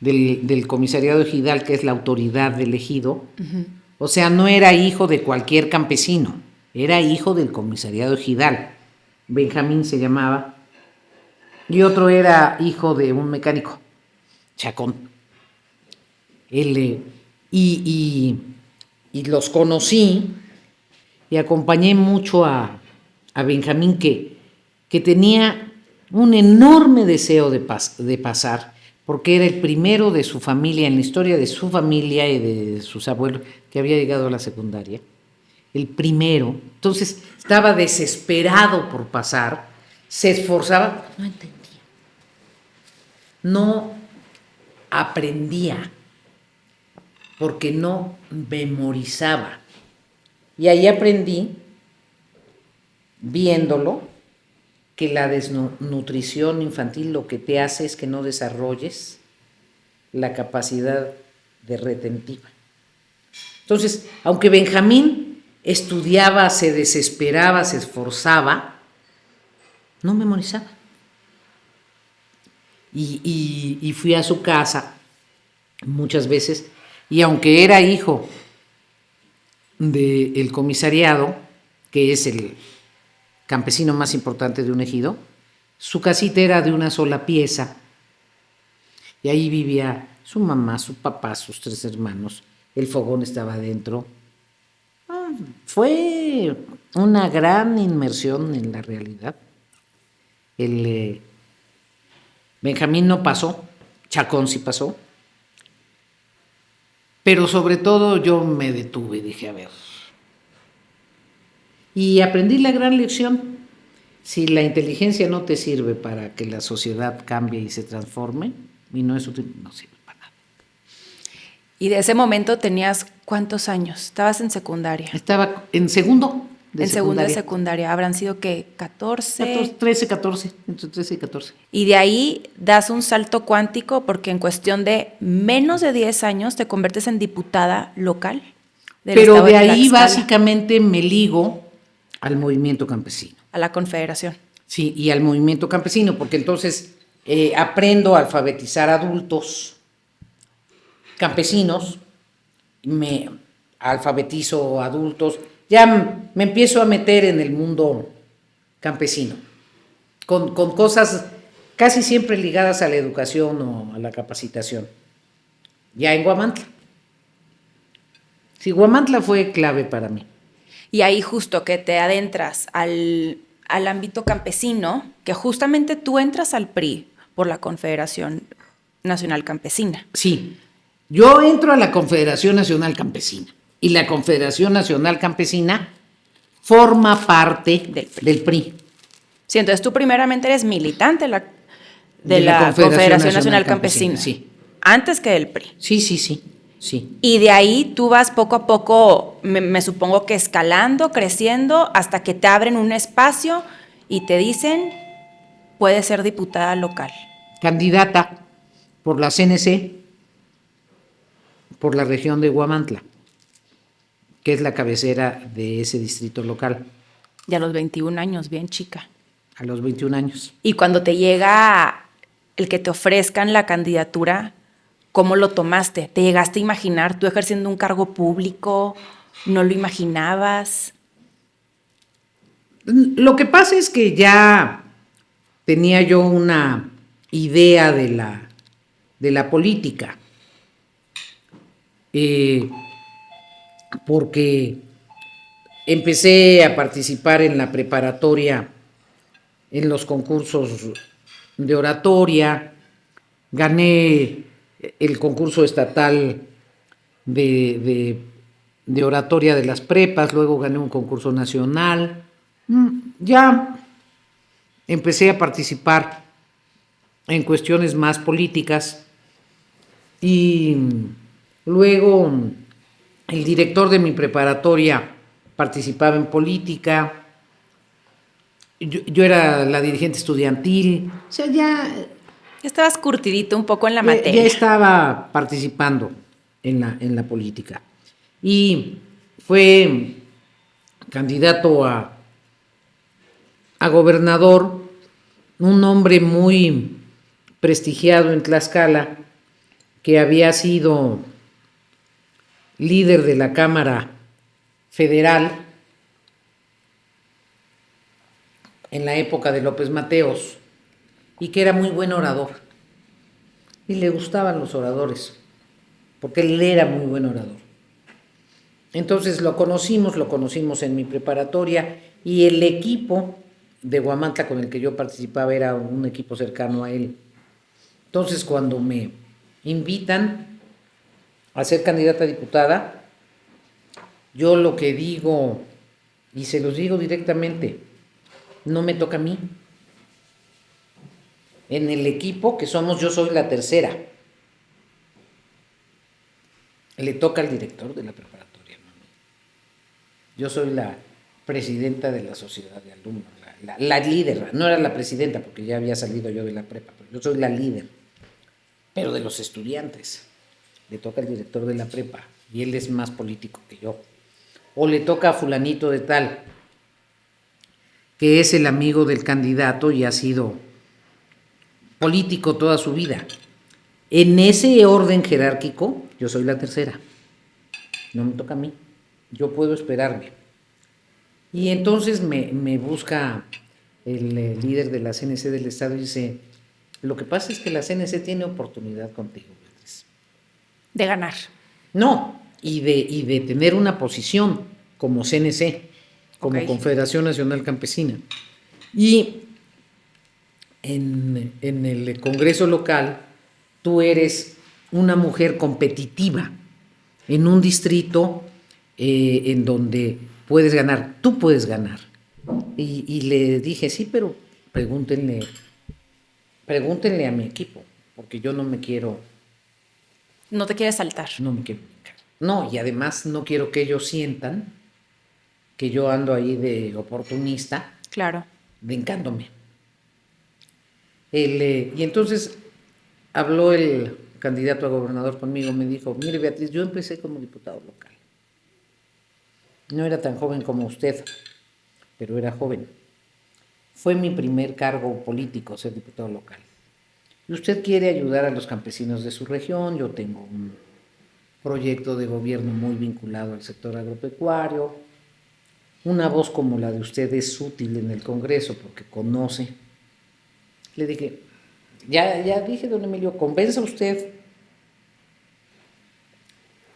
S1: del comisariado ejidal, que es la autoridad del ejido. Uh-huh. O sea, no era hijo de cualquier campesino, era hijo del comisariado ejidal. Benjamín se llamaba. Y otro era hijo de un mecánico, Chacón. Y los conocí y acompañé mucho a Benjamín, que tenía un enorme deseo de pasar, porque era el primero de su familia, en la historia de su familia y de sus abuelos, que había llegado a la secundaria. El primero. Entonces estaba desesperado por pasar, se esforzaba, no entendía. No aprendía, porque no memorizaba. Y ahí aprendí, viéndolo, que la desnutrición infantil lo que te hace es que no desarrolles la capacidad de retentiva. Entonces, aunque Benjamín estudiaba, se desesperaba, se esforzaba, no memorizaba. Y fui a su casa muchas veces, y aunque era hijo del comisariado, que es el campesino más importante de un ejido, su casita era de una sola pieza, y ahí vivía su mamá, su papá, sus 3 hermanos, el fogón estaba adentro. Fue una gran inmersión en la realidad. Benjamín no pasó, Chacón sí pasó, pero sobre todo yo me detuve, dije, a ver, y aprendí la gran lección. Si la inteligencia no te sirve para que la sociedad cambie y se transforme, y no es útil, no sirve para nada.
S2: Y de ese momento tenías ¿cuántos años? Estabas en secundaria.
S1: Estaba en segundo de
S2: En segundo de
S1: secundaria.
S2: secundaria. ¿Habrán sido qué? 14.
S1: 13, 14, entre 13 y 14.
S2: Y de ahí das un salto cuántico porque en cuestión de menos de 10 años te conviertes en diputada local del
S1: Pero
S2: estado
S1: de ahí
S2: Tlaxcala,
S1: básicamente me ligo al movimiento campesino.
S2: a la Confederación.
S1: Sí, y al movimiento campesino, porque entonces aprendo a alfabetizar adultos campesinos, me alfabetizo adultos, ya me empiezo a meter en el mundo campesino, con cosas casi siempre ligadas a la educación o a la capacitación, ya en Huamantla. Sí, Huamantla fue clave para mí.
S2: Y ahí justo que te adentras al ámbito campesino, que justamente tú entras al PRI por la Confederación Nacional Campesina.
S1: Sí, yo entro a la Confederación Nacional Campesina y la Confederación Nacional Campesina forma parte del PRI.
S2: Sí, entonces tú primeramente eres militante de la Confederación Nacional Campesina.
S1: Sí.
S2: Antes que del PRI.
S1: Sí.
S2: Y de ahí tú vas poco a poco, me supongo que escalando, creciendo, hasta que te abren un espacio y te dicen, puedes ser diputada local.
S1: Candidata por la CNC, por la región de Huamantla, que es la cabecera de ese distrito local.
S2: Y a los 21 años, bien chica.
S1: A los 21 años.
S2: Y cuando te llega el que te ofrezcan la candidatura, ¿cómo lo tomaste? ¿Te llegaste a imaginar tú ejerciendo un cargo público? ¿No lo imaginabas?
S1: Lo que pasa es que ya tenía yo una idea de la política, porque empecé a participar en la preparatoria, en los concursos de oratoria, gané el concurso estatal de oratoria de las prepas, luego gané un concurso nacional. Ya empecé a participar en cuestiones más políticas y luego el director de mi preparatoria participaba en política, yo era la dirigente estudiantil, o sea, ya
S2: Estabas curtidito un poco en la materia.
S1: ya estaba participando en la política y fue candidato a gobernador, un hombre muy prestigiado en Tlaxcala, que había sido líder de la Cámara Federal en la época de López Mateos y que era muy buen orador. Y le gustaban los oradores, porque él era muy buen orador. Entonces lo conocimos en mi preparatoria y el equipo de Huamantla con el que yo participaba era un equipo cercano a él. Entonces cuando me invitan a ser candidata a diputada, yo lo que digo, y se los digo directamente, no me toca a mí. En el equipo que somos, yo soy la tercera. Le toca al director de la preparatoria, ¿no? Yo soy la presidenta de la sociedad de alumnos, la líder, no era la presidenta porque ya había salido yo de la prepa, pero yo soy la líder, pero de los estudiantes. Le toca al director de la prepa y él es más político que yo. O le toca a fulanito de tal, que es el amigo del candidato y ha sido político toda su vida. En ese orden jerárquico, yo soy la tercera. No me toca a mí. Yo puedo esperarme. Y entonces me busca el líder de la CNC del Estado y dice, lo que pasa es que la CNC tiene oportunidad contigo, Beatriz.
S2: De ganar.
S1: No, y de tener una posición como CNC, como Confederación Nacional Campesina. Y en el Congreso local, tú eres una mujer competitiva en un distrito en donde puedes ganar, tú puedes ganar. Y le dije, sí, pero pregúntenle a mi equipo, porque yo no me quiero
S2: No te quieres saltar.
S1: No me quiero brincar. No, y además no quiero que ellos sientan que yo ando ahí de oportunista,
S2: Claro.
S1: brincándome. Y entonces habló el candidato a gobernador conmigo, me dijo, mire Beatriz, yo empecé como diputado local. No era tan joven como usted, pero era joven. Fue mi primer cargo político, ser diputado local. Y usted quiere ayudar a los campesinos de su región, yo tengo un proyecto de gobierno muy vinculado al sector agropecuario. Una voz como la de usted es útil en el Congreso porque conoce. Le dije, ya dije, don Emilio, convenza usted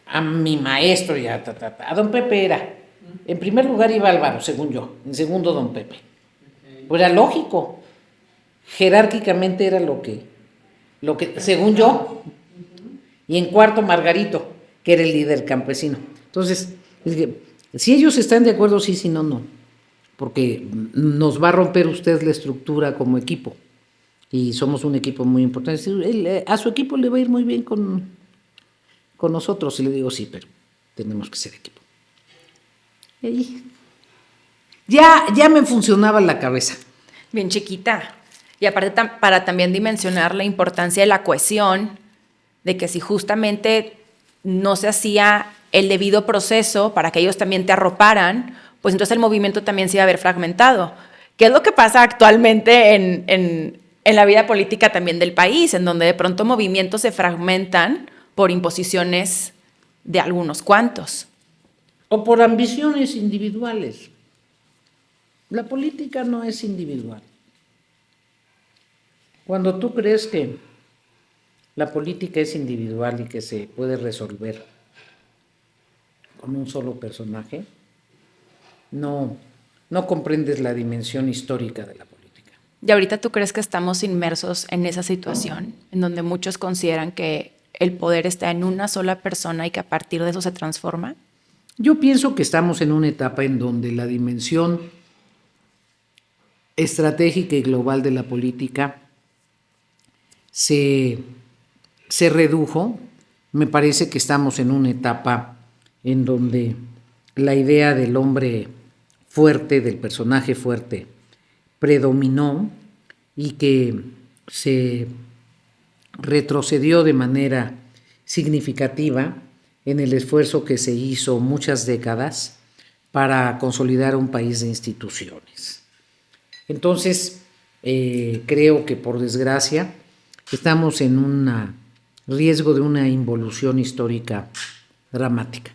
S1: a mi maestro y a don Pepe era. En primer lugar iba Álvaro, según yo, en segundo don Pepe. Pues era lógico, jerárquicamente era lo que según yo, y en cuarto Margarito, que era el líder campesino. Entonces, dije, si ellos están de acuerdo, sí, si no, no, porque nos va a romper usted la estructura como equipo, y somos un equipo muy importante. A su equipo le va a ir muy bien con nosotros, y le digo, sí, pero tenemos que ser equipo. Y ahí, ya me funcionaba la cabeza.
S2: Bien chiquita. Y aparte para también dimensionar la importancia de la cohesión, de que si justamente no se hacía el debido proceso para que ellos también te arroparan, pues entonces el movimiento también se iba a ver fragmentado. ¿Qué es lo que pasa actualmente en la vida política también del país, en donde de pronto movimientos se fragmentan por imposiciones de algunos cuantos?
S1: O por ambiciones individuales. La política no es individual. Cuando tú crees que la política es individual y que se puede resolver con un solo personaje, no comprendes la dimensión histórica de la política.
S2: ¿Y ahorita tú crees que estamos inmersos en esa situación, en donde muchos consideran que el poder está en una sola persona y que a partir de eso se transforma?
S1: Yo pienso que estamos en una etapa en donde la dimensión estratégica y global de la política se redujo. Me parece que estamos en una etapa en donde la idea del hombre fuerte, del personaje fuerte, predominó y que se retrocedió de manera significativa en el esfuerzo que se hizo muchas décadas para consolidar un país de instituciones. Entonces, creo que por desgracia estamos en un riesgo de una involución histórica dramática.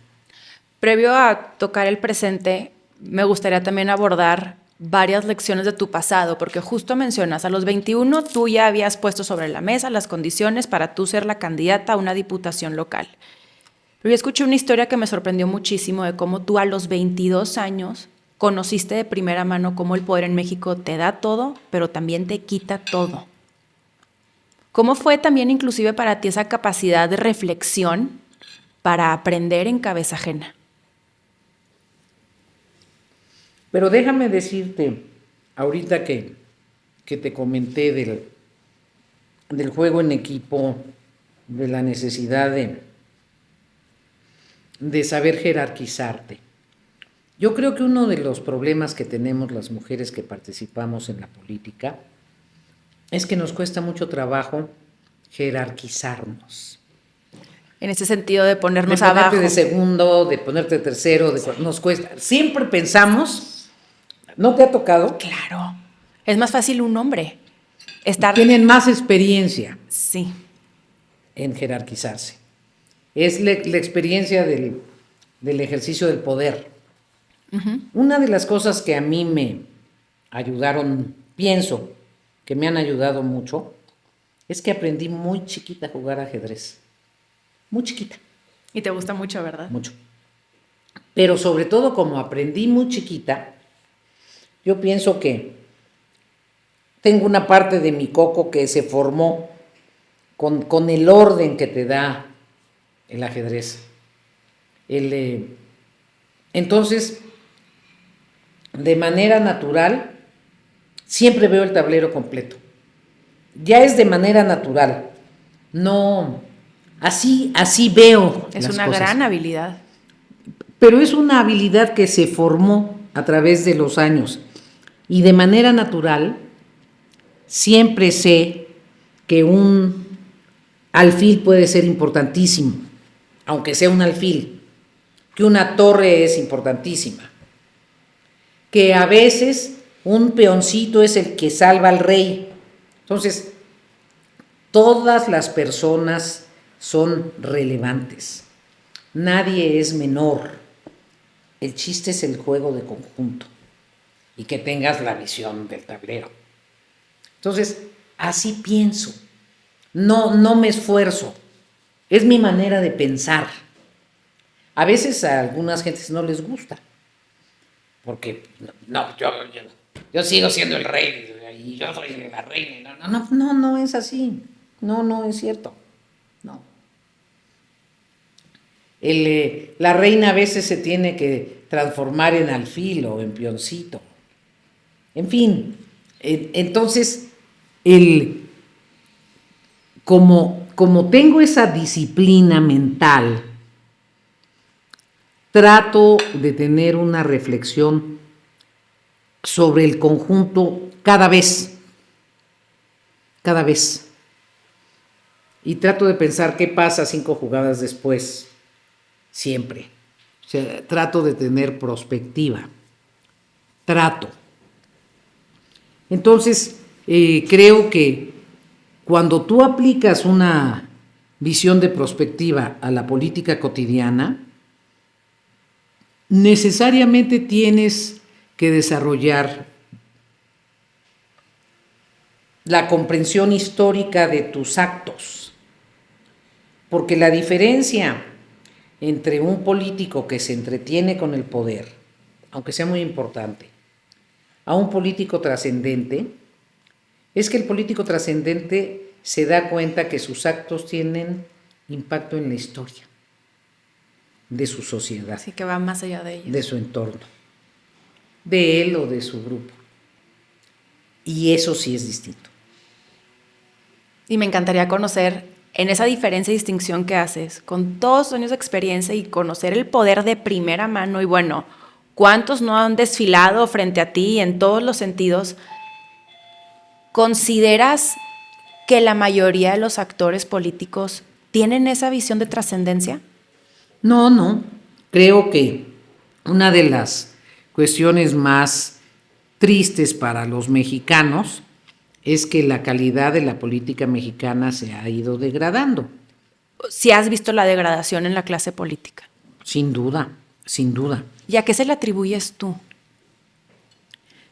S2: Previo a tocar el presente, me gustaría también abordar varias lecciones de tu pasado, porque justo mencionas, a los 21 tú ya habías puesto sobre la mesa las condiciones para tú ser la candidata a una diputación local. Pero yo escuché una historia que me sorprendió muchísimo de cómo tú a los 22 años conociste de primera mano cómo el poder en México te da todo, pero también te quita todo. ¿Cómo fue también inclusive para ti esa capacidad de reflexión para aprender en cabeza ajena?
S1: Pero déjame decirte, ahorita que te comenté del juego en equipo, de la necesidad de saber jerarquizarte. Yo creo que uno de los problemas que tenemos las mujeres que participamos en la política es que nos cuesta mucho trabajo jerarquizarnos.
S2: En ese sentido de ponernos
S1: de ponerte
S2: abajo.
S1: De segundo, de ponerte de tercero, nos cuesta. Siempre pensamos, ¿no te ha tocado?
S2: Claro, es más fácil un hombre
S1: Tienen más experiencia.
S2: Sí.
S1: En jerarquizarse. Es la experiencia del ejercicio del poder. Uh-huh. Una de las cosas que a mí me ayudaron, pienso que me han ayudado mucho, es que aprendí muy chiquita a jugar ajedrez. Muy chiquita.
S2: Y te gusta mucho, ¿verdad?
S1: Mucho. Pero sobre todo como aprendí muy chiquita, yo pienso que tengo una parte de mi coco que se formó con el orden que te da el ajedrez. Entonces, de manera natural, siempre veo el tablero completo. Ya es de manera natural. No Así veo
S2: Es
S1: las
S2: una
S1: cosas.
S2: gran habilidad.
S1: Pero es una habilidad que se formó a través de los años y de manera natural siempre sé que un alfil puede ser importantísimo, aunque sea un alfil, que una torre es importantísima, que a veces un peoncito es el que salva al rey. Entonces, todas las personas son relevantes, nadie es menor. El chiste es el juego de conjunto y que tengas la visión del tablero. Entonces, así pienso. No me esfuerzo. Es mi manera de pensar. A veces a algunas gentes no les gusta. Porque, yo sigo siendo el rey y yo soy la reina. No es así. No es cierto. No. La reina a veces se tiene que transformar en alfil o en peoncito. En fin, entonces, como tengo esa disciplina mental, trato de tener una reflexión sobre el conjunto cada vez. Y trato de pensar qué pasa 5 jugadas después. Siempre. O sea, trato de tener perspectiva. Entonces, creo que cuando tú aplicas una visión de perspectiva a la política cotidiana, necesariamente tienes que desarrollar la comprensión histórica de tus actos, porque la diferencia entre un político que se entretiene con el poder, aunque sea muy importante, a un político trascendente, es que el político trascendente se da cuenta que sus actos tienen impacto en la historia de su sociedad.
S2: Así que va más allá de ellos.
S1: De su entorno, de él o de su grupo. Y eso sí es distinto.
S2: Y me encantaría conocer, en esa diferencia y distinción que haces, con todos los años de experiencia y conocer el poder de primera mano, y bueno, ¿cuántos no han desfilado frente a ti en todos los sentidos? ¿Consideras que la mayoría de los actores políticos tienen esa visión de trascendencia?
S1: No. Creo que una de las cuestiones más tristes para los mexicanos es que la calidad de la política mexicana se ha ido degradando.
S2: Si has visto la degradación en la clase política.
S1: Sin duda.
S2: ¿Y a qué se le atribuyes tú?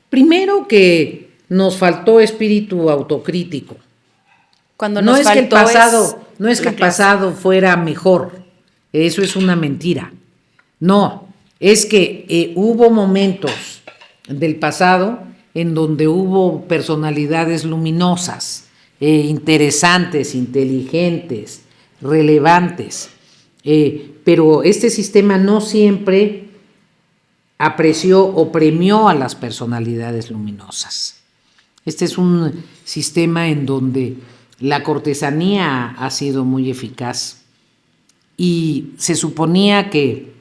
S1: Primero que nos faltó espíritu autocrítico.
S2: Cuando
S1: No
S2: nos
S1: es que el
S2: faltó
S1: pasado fuera mejor, eso es una mentira. No, es que hubo momentos del pasado en donde hubo personalidades luminosas, interesantes, inteligentes, relevantes, pero este sistema no siempre apreció o premió a las personalidades luminosas. Este es un sistema en donde la cortesanía ha sido muy eficaz y se suponía que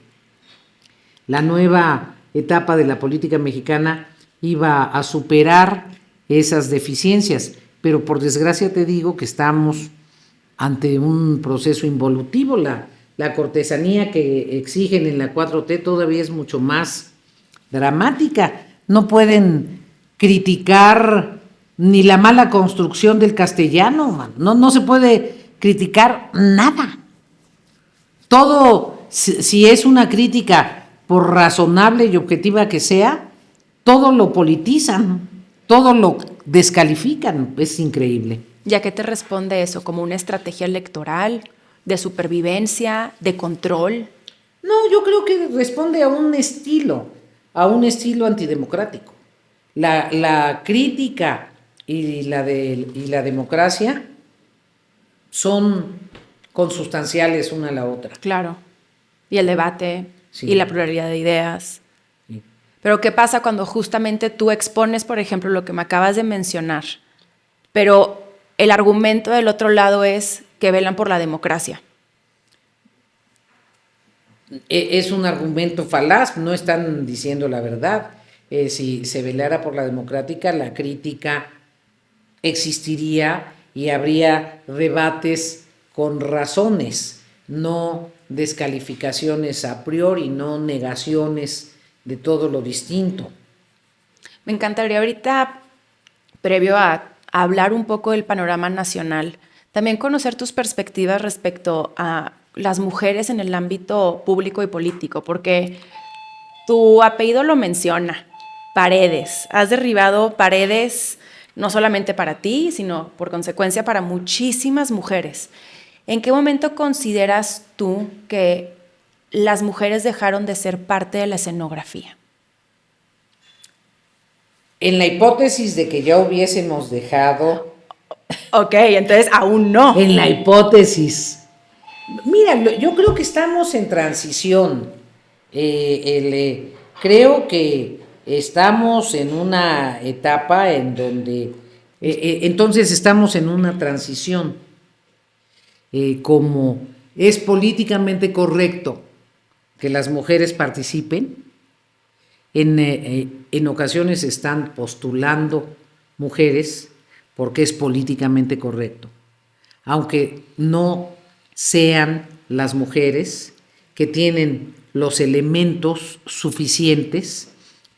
S1: la nueva etapa de la política mexicana iba a superar esas deficiencias, pero por desgracia te digo que estamos ante un proceso involutivo. La cortesanía que exigen en la 4T todavía es mucho más dramática. No pueden criticar ni la mala construcción del castellano, man. No se puede criticar nada. Todo, si es una crítica, por razonable y objetiva que sea, todo lo politizan, todo lo descalifican. Es increíble.
S2: ¿Y a qué te responde eso? ¿Como una estrategia electoral, de supervivencia, de control?
S1: No, yo creo que responde a un estilo antidemocrático. La crítica y la democracia son consustanciales una a la otra.
S2: Claro. Y el debate,
S1: sí.
S2: Y la pluralidad de ideas.
S1: Sí.
S2: Pero ¿qué pasa cuando justamente tú expones, por ejemplo, lo que me acabas de mencionar, pero el argumento del otro lado es que velan por la democracia?
S1: es un argumento falaz, no están diciendo la verdad. Si se velara por la democrática, la crítica existiría y habría debates con razones, no descalificaciones a priori, no negaciones de todo lo distinto.
S2: Me encantaría ahorita, previo a hablar un poco del panorama nacional, también conocer tus perspectivas respecto a las mujeres en el ámbito público y político, porque tu apellido lo menciona, paredes. Has derribado paredes no solamente para ti, sino por consecuencia para muchísimas mujeres. ¿En qué momento consideras tú que las mujeres dejaron de ser parte de la escenografía?
S1: En la hipótesis de que ya hubiésemos dejado...
S2: Ok, entonces aún no.
S1: En la hipótesis. Mira, yo creo que estamos en transición. Creo que estamos en una etapa en donde... entonces estamos en una transición. Como es políticamente correcto que las mujeres participen, en ocasiones están postulando mujeres porque es políticamente correcto, aunque no sean las mujeres que tienen los elementos suficientes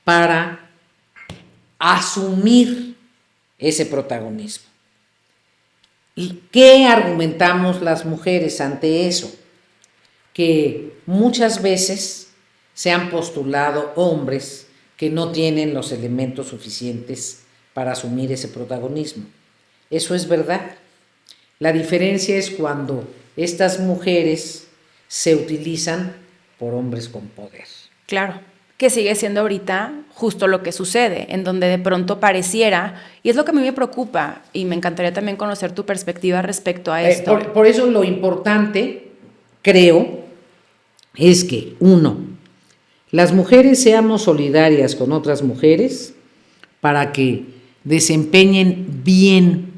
S1: para asumir ese protagonismo. ¿Y qué argumentamos las mujeres ante eso? Que muchas veces se han postulado hombres que no tienen los elementos suficientes para asumir ese protagonismo. Eso es verdad. La diferencia es cuando estas mujeres se utilizan por hombres con poder.
S2: Claro, que sigue siendo ahorita justo lo que sucede, en donde de pronto pareciera, y es lo que a mí me preocupa, y me encantaría también conocer tu perspectiva respecto a esto.
S1: Por eso lo importante, creo, es que, uno, las mujeres seamos solidarias con otras mujeres para que desempeñen bien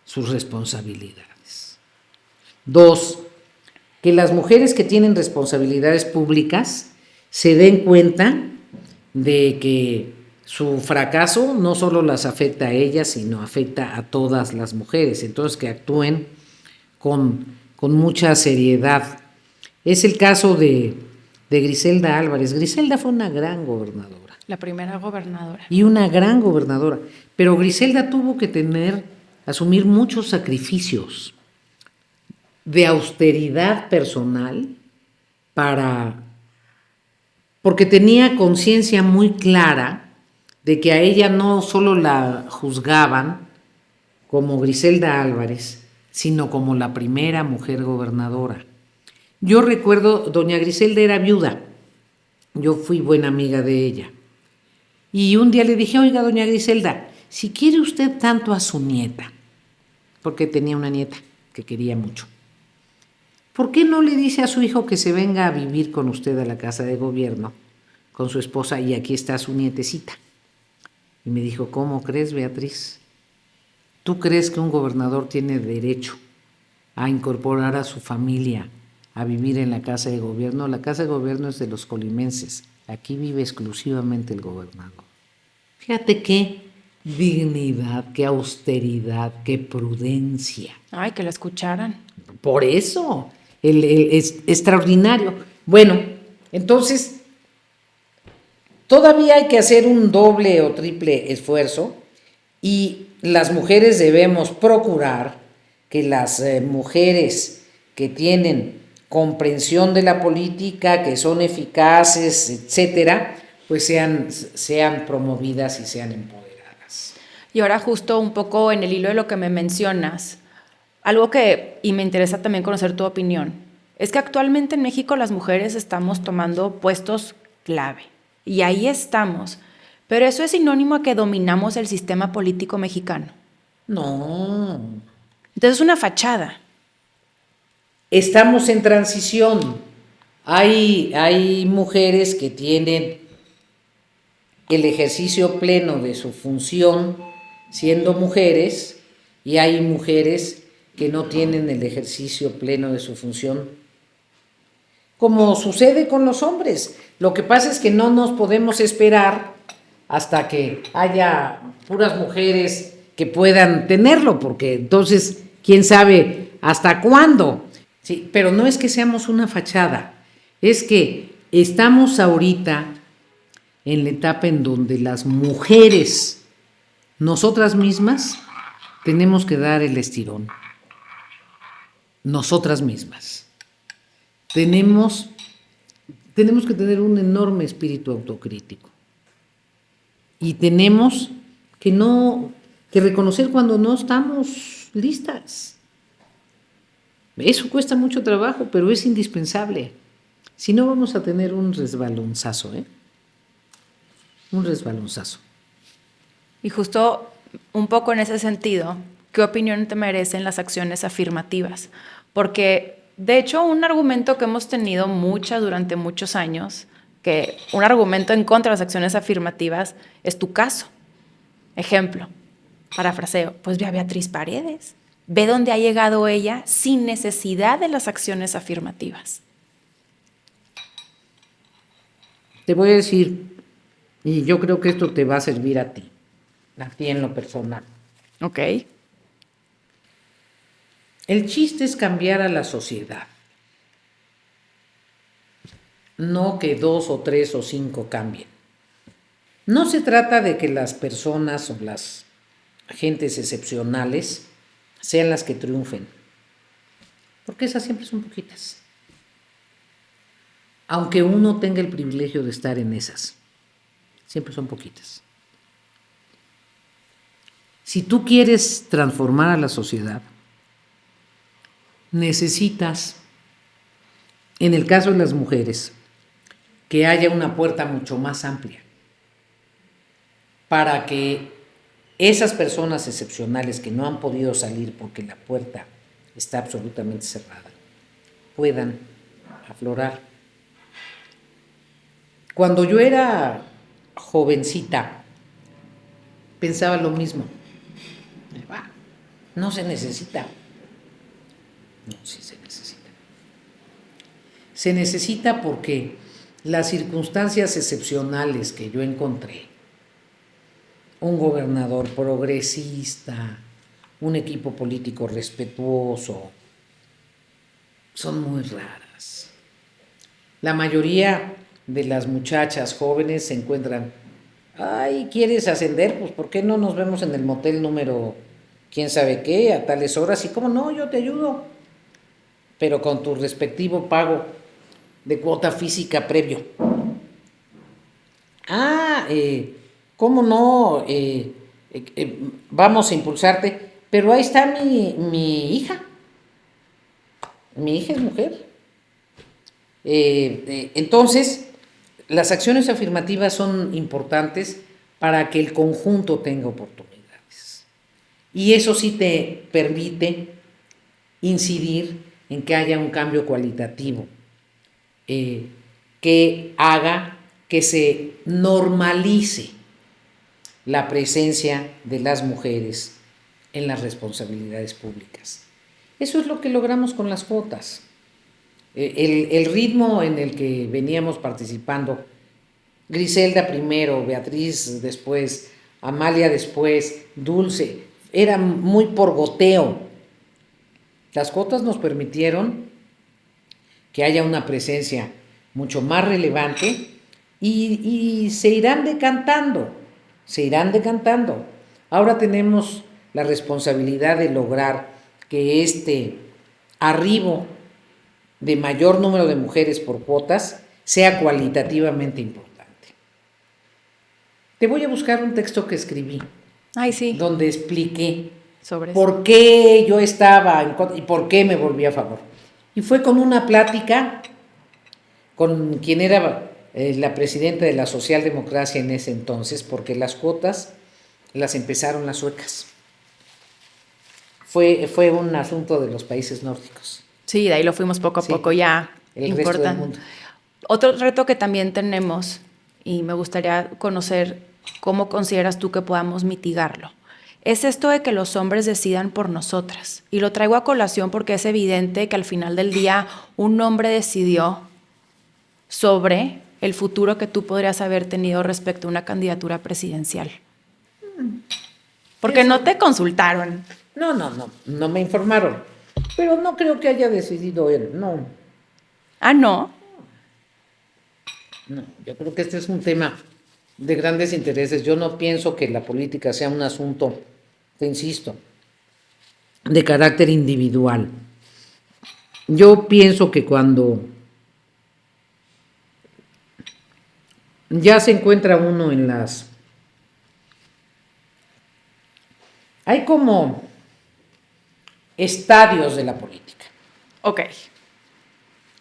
S1: sus responsabilidades. Dos, que las mujeres que tienen responsabilidades públicas se den cuenta de que su fracaso no solo las afecta a ellas, sino afecta a todas las mujeres. Entonces, que actúen con mucha seriedad. Es el caso de Griselda Álvarez. Griselda fue una gran gobernadora.
S2: La primera gobernadora.
S1: Y una gran gobernadora. Pero Griselda tuvo que asumir muchos sacrificios de austeridad personal porque tenía conciencia muy clara de que a ella no solo la juzgaban como Griselda Álvarez, sino como la primera mujer gobernadora. Yo recuerdo, doña Griselda era viuda, yo fui buena amiga de ella. Y un día le dije, oiga, doña Griselda, si quiere usted tanto a su nieta, porque tenía una nieta que quería mucho, ¿por qué no le dice a su hijo que se venga a vivir con usted a la casa de gobierno, con su esposa, y aquí está su nietecita? Y me dijo, ¿cómo crees, Beatriz? ¿Tú crees que un gobernador tiene derecho a incorporar a su familia a vivir en la casa de gobierno? La casa de gobierno es de los colimenses, aquí vive exclusivamente el gobernador. Fíjate qué dignidad, qué austeridad, qué prudencia.
S2: Ay, que la escucharan.
S1: Por eso, es extraordinario. Bueno, entonces, todavía hay que hacer un doble o triple esfuerzo y las mujeres debemos procurar que las mujeres que tienen comprensión de la política, que son eficaces, etcétera, pues sean promovidas y sean empoderadas.
S2: Y ahora justo un poco en el hilo de lo que me mencionas, algo y me interesa también conocer tu opinión, es que actualmente en México las mujeres estamos tomando puestos clave, y ahí estamos, pero eso es sinónimo a que dominamos el sistema político mexicano.
S1: No.
S2: Entonces es una fachada.
S1: Estamos en transición. Hay mujeres que tienen el ejercicio pleno de su función siendo mujeres y hay mujeres que no tienen el ejercicio pleno de su función como sucede con los hombres. Lo que pasa es que no nos podemos esperar hasta que haya puras mujeres que puedan tenerlo, porque entonces, quién sabe hasta cuándo. Sí, pero no es que seamos una fachada, es que estamos ahorita en la etapa en donde las mujeres, nosotras mismas, tenemos que dar el estirón. Nosotras mismas. Tenemos que tener un enorme espíritu autocrítico. Y tenemos que reconocer cuando no estamos listas. Eso cuesta mucho trabajo, pero es indispensable. Si no, vamos a tener un resbalonzazo, un resbalonzazo.
S2: Y justo un poco en ese sentido, ¿qué opinión te merecen las acciones afirmativas? Porque, de hecho, un argumento que hemos tenido durante muchos años, que un argumento en contra de las acciones afirmativas es tu caso. Ejemplo, parafraseo, pues ve a Beatriz Paredes. Ve dónde ha llegado ella sin necesidad de las acciones afirmativas.
S1: Te voy a decir, y yo creo que esto te va a servir a ti en lo personal.
S2: Ok.
S1: El chiste es cambiar a la sociedad. No que 2 o 3 o 5 cambien. No se trata de que las personas o las gentes excepcionales sean las que triunfen, porque esas siempre son poquitas. Aunque uno tenga el privilegio de estar en esas, siempre son poquitas. Si tú quieres transformar a la sociedad, necesitas, en el caso de las mujeres, que haya una puerta mucho más amplia para que esas personas excepcionales que no han podido salir porque la puerta está absolutamente cerrada, puedan aflorar. Cuando yo era jovencita, pensaba lo mismo. No se necesita. No, sí se necesita. Se necesita porque las circunstancias excepcionales que yo encontré, un gobernador progresista, un equipo político respetuoso, son muy raras. La mayoría de las muchachas jóvenes se encuentran, ay, ¿quieres ascender? Pues ¿por qué no nos vemos en el motel número quién sabe qué a tales horas? Y cómo no, yo te ayudo, pero con tu respectivo pago de cuota física previo. ¿Cómo no? Vamos a impulsarte, pero ahí está mi hija. Mi hija es mujer. Entonces, las acciones afirmativas son importantes para que el conjunto tenga oportunidades. Y eso sí te permite incidir en que haya un cambio cualitativo, que haga que se normalice la presencia de las mujeres en las responsabilidades públicas. Eso es lo que logramos con las cuotas. El ritmo en el que veníamos participando, Griselda primero, Beatriz después, Amalia después, Dulce, era muy por goteo. Las cuotas nos permitieron que haya una presencia mucho más relevante y se irán decantando. Ahora tenemos la responsabilidad de lograr que este arribo de mayor número de mujeres por cuotas sea cualitativamente importante. Te voy a buscar un texto que escribí.
S2: Ay, sí.
S1: Donde expliqué
S2: sobre
S1: por qué yo estaba en contra y por qué me volví a favor. Y fue con una plática con quien era la presidenta de la socialdemocracia en ese entonces, porque las cuotas las empezaron las suecas. Fue un asunto de los países nórdicos.
S2: Sí, de ahí lo fuimos poco a poco ya importando. Otro reto que también tenemos, y me gustaría conocer cómo consideras tú que podamos mitigarlo, es esto de que los hombres decidan por nosotras. Y lo traigo a colación porque es evidente que al final del día un hombre decidió sobre el futuro que tú podrías haber tenido respecto a una candidatura presidencial? Porque no te consultaron.
S1: No me informaron. Pero no creo que haya decidido él, no.
S2: Ah, ¿no?
S1: No, yo creo que este es un tema de grandes intereses. Yo no pienso que la política sea un asunto, te insisto, de carácter individual. Yo pienso que cuando ya se encuentra uno en las... Hay como estadios de la política.
S2: Ok.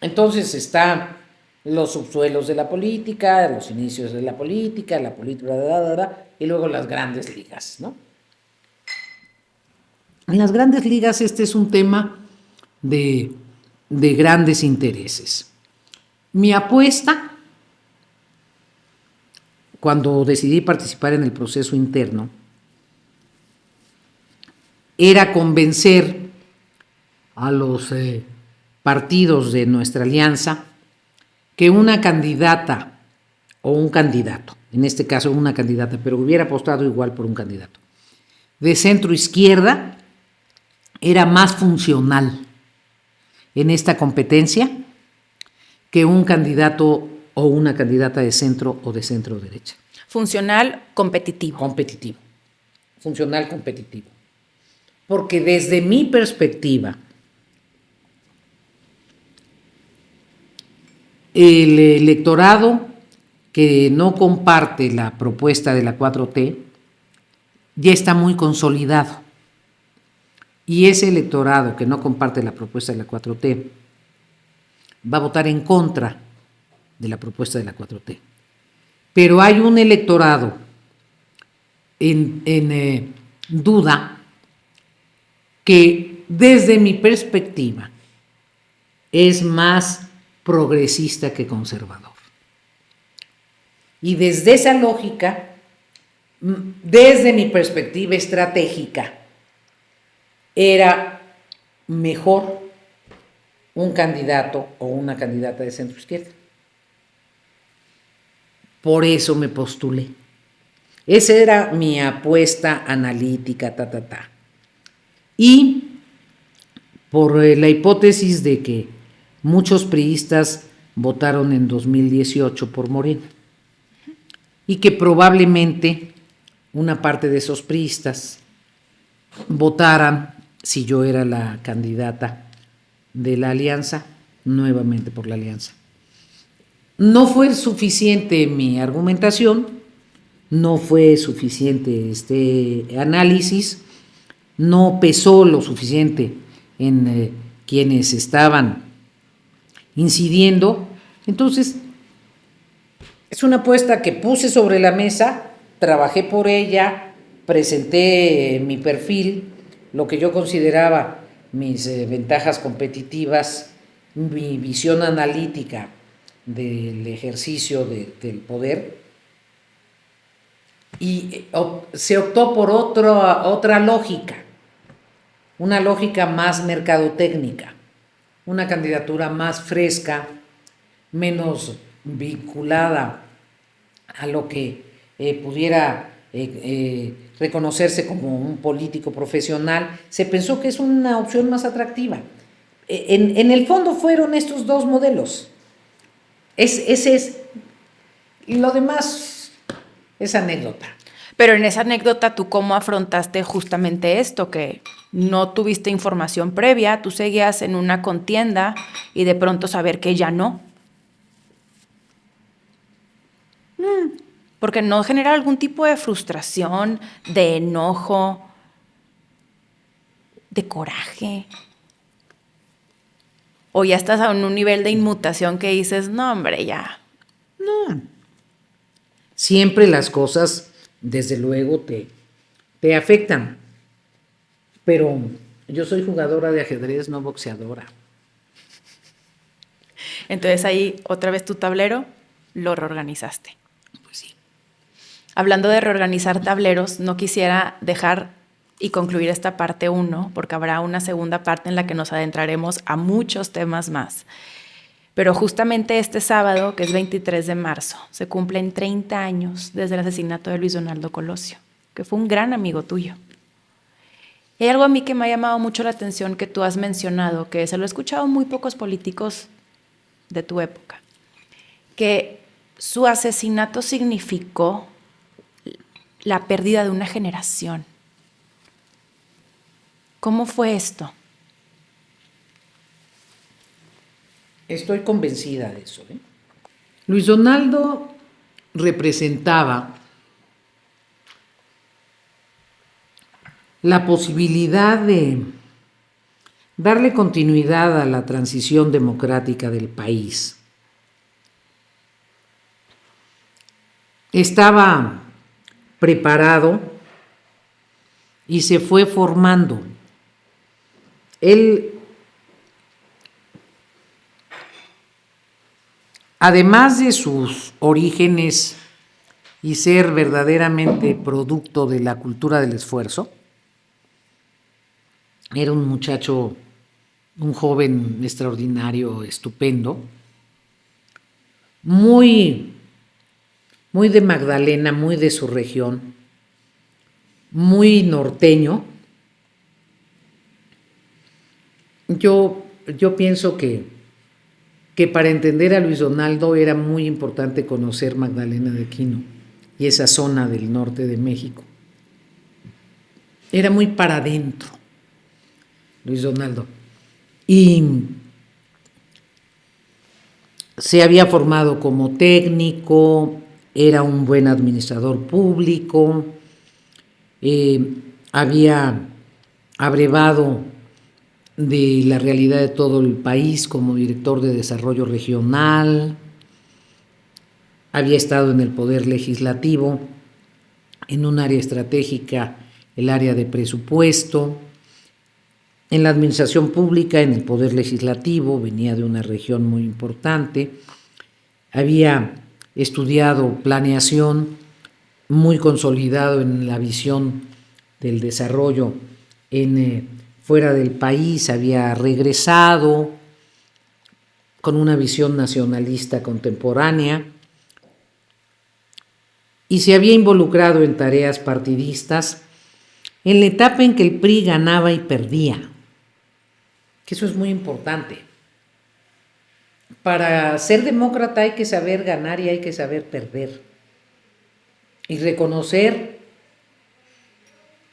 S1: Entonces está los subsuelos de la política, los inicios de la política, y luego las grandes ligas, ¿no? En las grandes ligas este es un tema de grandes intereses. Mi apuesta, cuando decidí participar en el proceso interno, era convencer a los partidos de nuestra alianza que una candidata o un candidato, en este caso una candidata, pero hubiera apostado igual por un candidato, de centro izquierda, era más funcional en esta competencia que un candidato o una candidata de centro o de centro derecha.
S2: Funcional, competitivo.
S1: Competitivo. Funcional, competitivo. Porque desde mi perspectiva, el electorado que no comparte la propuesta de la 4T ya está muy consolidado. Y ese electorado que no comparte la propuesta de la 4T va a votar en contra de la propuesta de la 4T. Pero hay un electorado en duda que desde mi perspectiva es más progresista que conservador. Y desde esa lógica, desde mi perspectiva estratégica, era mejor un candidato o una candidata de centro izquierda. Por eso me postulé. Esa era mi apuesta analítica, Y por la hipótesis de que muchos priistas votaron en 2018 por Morena y que probablemente una parte de esos priistas votaran, si yo era la candidata de la alianza, nuevamente por la alianza. No fue suficiente mi argumentación, no fue suficiente este análisis, no pesó lo suficiente en quienes estaban incidiendo. Entonces, es una apuesta que puse sobre la mesa, trabajé por ella, presenté mi perfil, lo que yo consideraba mis ventajas competitivas, mi visión analítica del ejercicio del poder, y se optó por otra lógica, una lógica más mercadotécnica, una candidatura más fresca, menos vinculada a lo que pudiera reconocerse como un político profesional. Se pensó que es una opción más atractiva. En el fondo fueron estos dos modelos. Ese es, y lo demás es anécdota.
S2: Pero en esa anécdota, ¿tú cómo afrontaste justamente esto? Que no tuviste información previa, tú seguías en una contienda y de pronto saber que ya no. Porque no genera algún tipo de frustración, de enojo, de coraje. O ya estás en un nivel de inmutación que dices, no, hombre, ya.
S1: No. Siempre las cosas, desde luego, te afectan. Pero yo soy jugadora de ajedrez, no boxeadora.
S2: Entonces ahí, otra vez tu tablero, lo reorganizaste.
S1: Pues sí.
S2: Hablando de reorganizar tableros, no quisiera dejar y concluir esta parte 1, porque habrá una segunda parte en la que nos adentraremos a muchos temas más. Pero justamente este sábado, que es 23 de marzo, se cumplen 30 años desde el asesinato de Luis Donaldo Colosio, que fue un gran amigo tuyo. Y hay algo a mí que me ha llamado mucho la atención que tú has mencionado, que se lo he escuchado muy pocos políticos de tu época, que su asesinato significó la pérdida de una generación. ¿Cómo fue esto?
S1: Estoy convencida de eso. Luis Donaldo representaba la posibilidad de darle continuidad a la transición democrática del país. Estaba preparado y se fue formando. Él, además de sus orígenes y ser verdaderamente producto de la cultura del esfuerzo, era un muchacho, un joven extraordinario, estupendo, muy de Magdalena, muy de su región, muy norteño. Yo pienso que para entender a Luis Donaldo era muy importante conocer Magdalena de Quino y esa zona del norte de México. Era muy para adentro, Luis Donaldo. Y se había formado como técnico, era un buen administrador público, había abrevado de la realidad de todo el país como director de desarrollo regional, había estado en el poder legislativo, en un área estratégica, el área de presupuesto, en la administración pública, en el poder legislativo, venía de una región muy importante, había estudiado planeación, muy consolidado en la visión del desarrollo fuera del país, había regresado con una visión nacionalista contemporánea y se había involucrado en tareas partidistas en la etapa en que el PRI ganaba y perdía, que eso es muy importante. Para ser demócrata hay que saber ganar y hay que saber perder y reconocer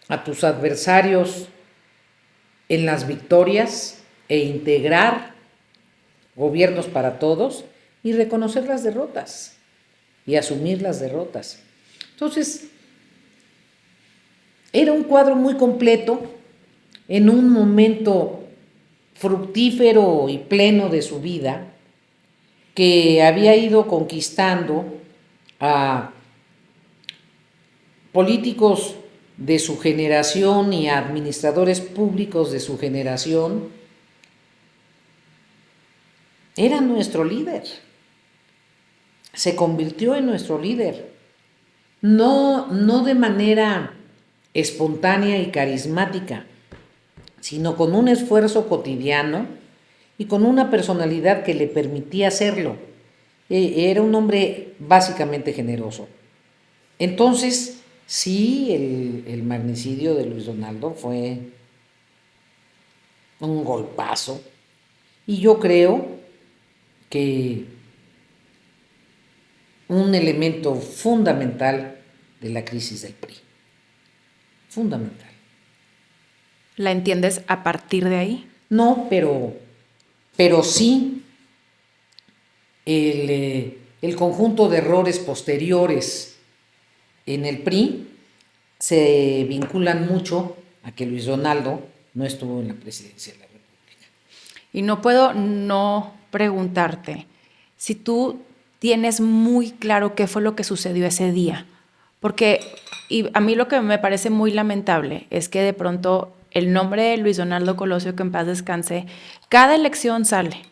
S1: a tus adversarios en las victorias e integrar gobiernos para todos y reconocer las derrotas y asumir las derrotas. Entonces, era un cuadro muy completo en un momento fructífero y pleno de su vida, que había ido conquistando a políticos de su generación y a administradores públicos de su generación. Era nuestro líder, se convirtió en nuestro líder, no de manera espontánea y carismática, sino con un esfuerzo cotidiano y con una personalidad que le permitía hacerlo. Era un hombre básicamente generoso. Entonces, sí, el magnicidio de Luis Donaldo fue un golpazo, y yo creo que un elemento fundamental de la crisis del PRI. Fundamental.
S2: ¿La entiendes a partir de ahí?
S1: No, pero sí el conjunto de errores posteriores en el PRI se vinculan mucho a que Luis Donaldo no estuvo en la presidencia de la República.
S2: Y no puedo no preguntarte si tú tienes muy claro qué fue lo que sucedió ese día, porque y a mí lo que me parece muy lamentable es que de pronto el nombre de Luis Donaldo Colosio, que en paz descanse, cada elección sale.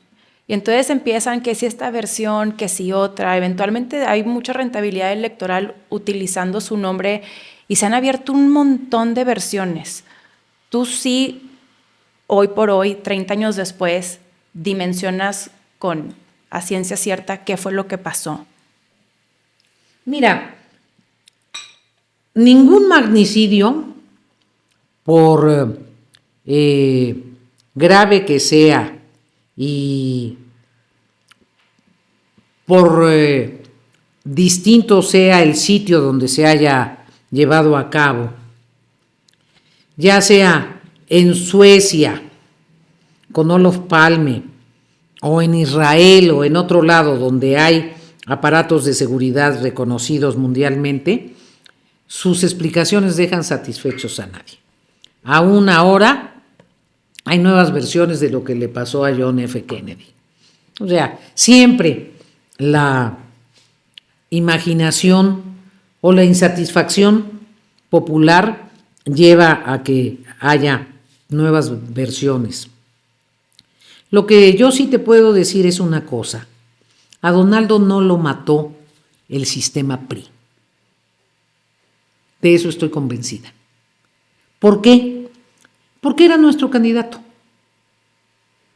S2: Y entonces empiezan que si esta versión, que si otra, eventualmente hay mucha rentabilidad electoral utilizando su nombre y se han abierto un montón de versiones. Tú sí, hoy por hoy, 30 años después, dimensionas con a ciencia cierta qué fue lo que pasó.
S1: Mira, ningún magnicidio, por grave que sea y por distinto sea el sitio donde se haya llevado a cabo, ya sea en Suecia con Olof Palme, o en Israel o en otro lado donde hay aparatos de seguridad reconocidos mundialmente, sus explicaciones dejan satisfechos a nadie. Aún ahora hay nuevas versiones de lo que le pasó a John F. Kennedy. O sea, siempre la imaginación o la insatisfacción popular lleva a que haya nuevas versiones. Lo que yo sí te puedo decir es una cosa: a Donaldo no lo mató el sistema PRI. De eso estoy convencida. ¿Por qué? Porque era nuestro candidato.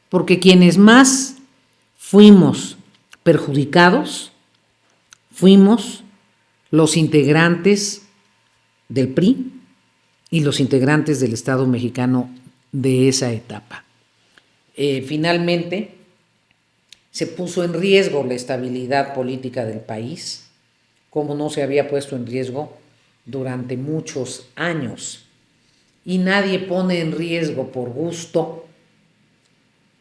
S1: Porque quienes más fuimos perjudicados fuimos los integrantes del PRI y los integrantes del Estado mexicano de esa etapa. Finalmente, se puso en riesgo la estabilidad política del país, como no se había puesto en riesgo durante muchos años. Y nadie pone en riesgo por gusto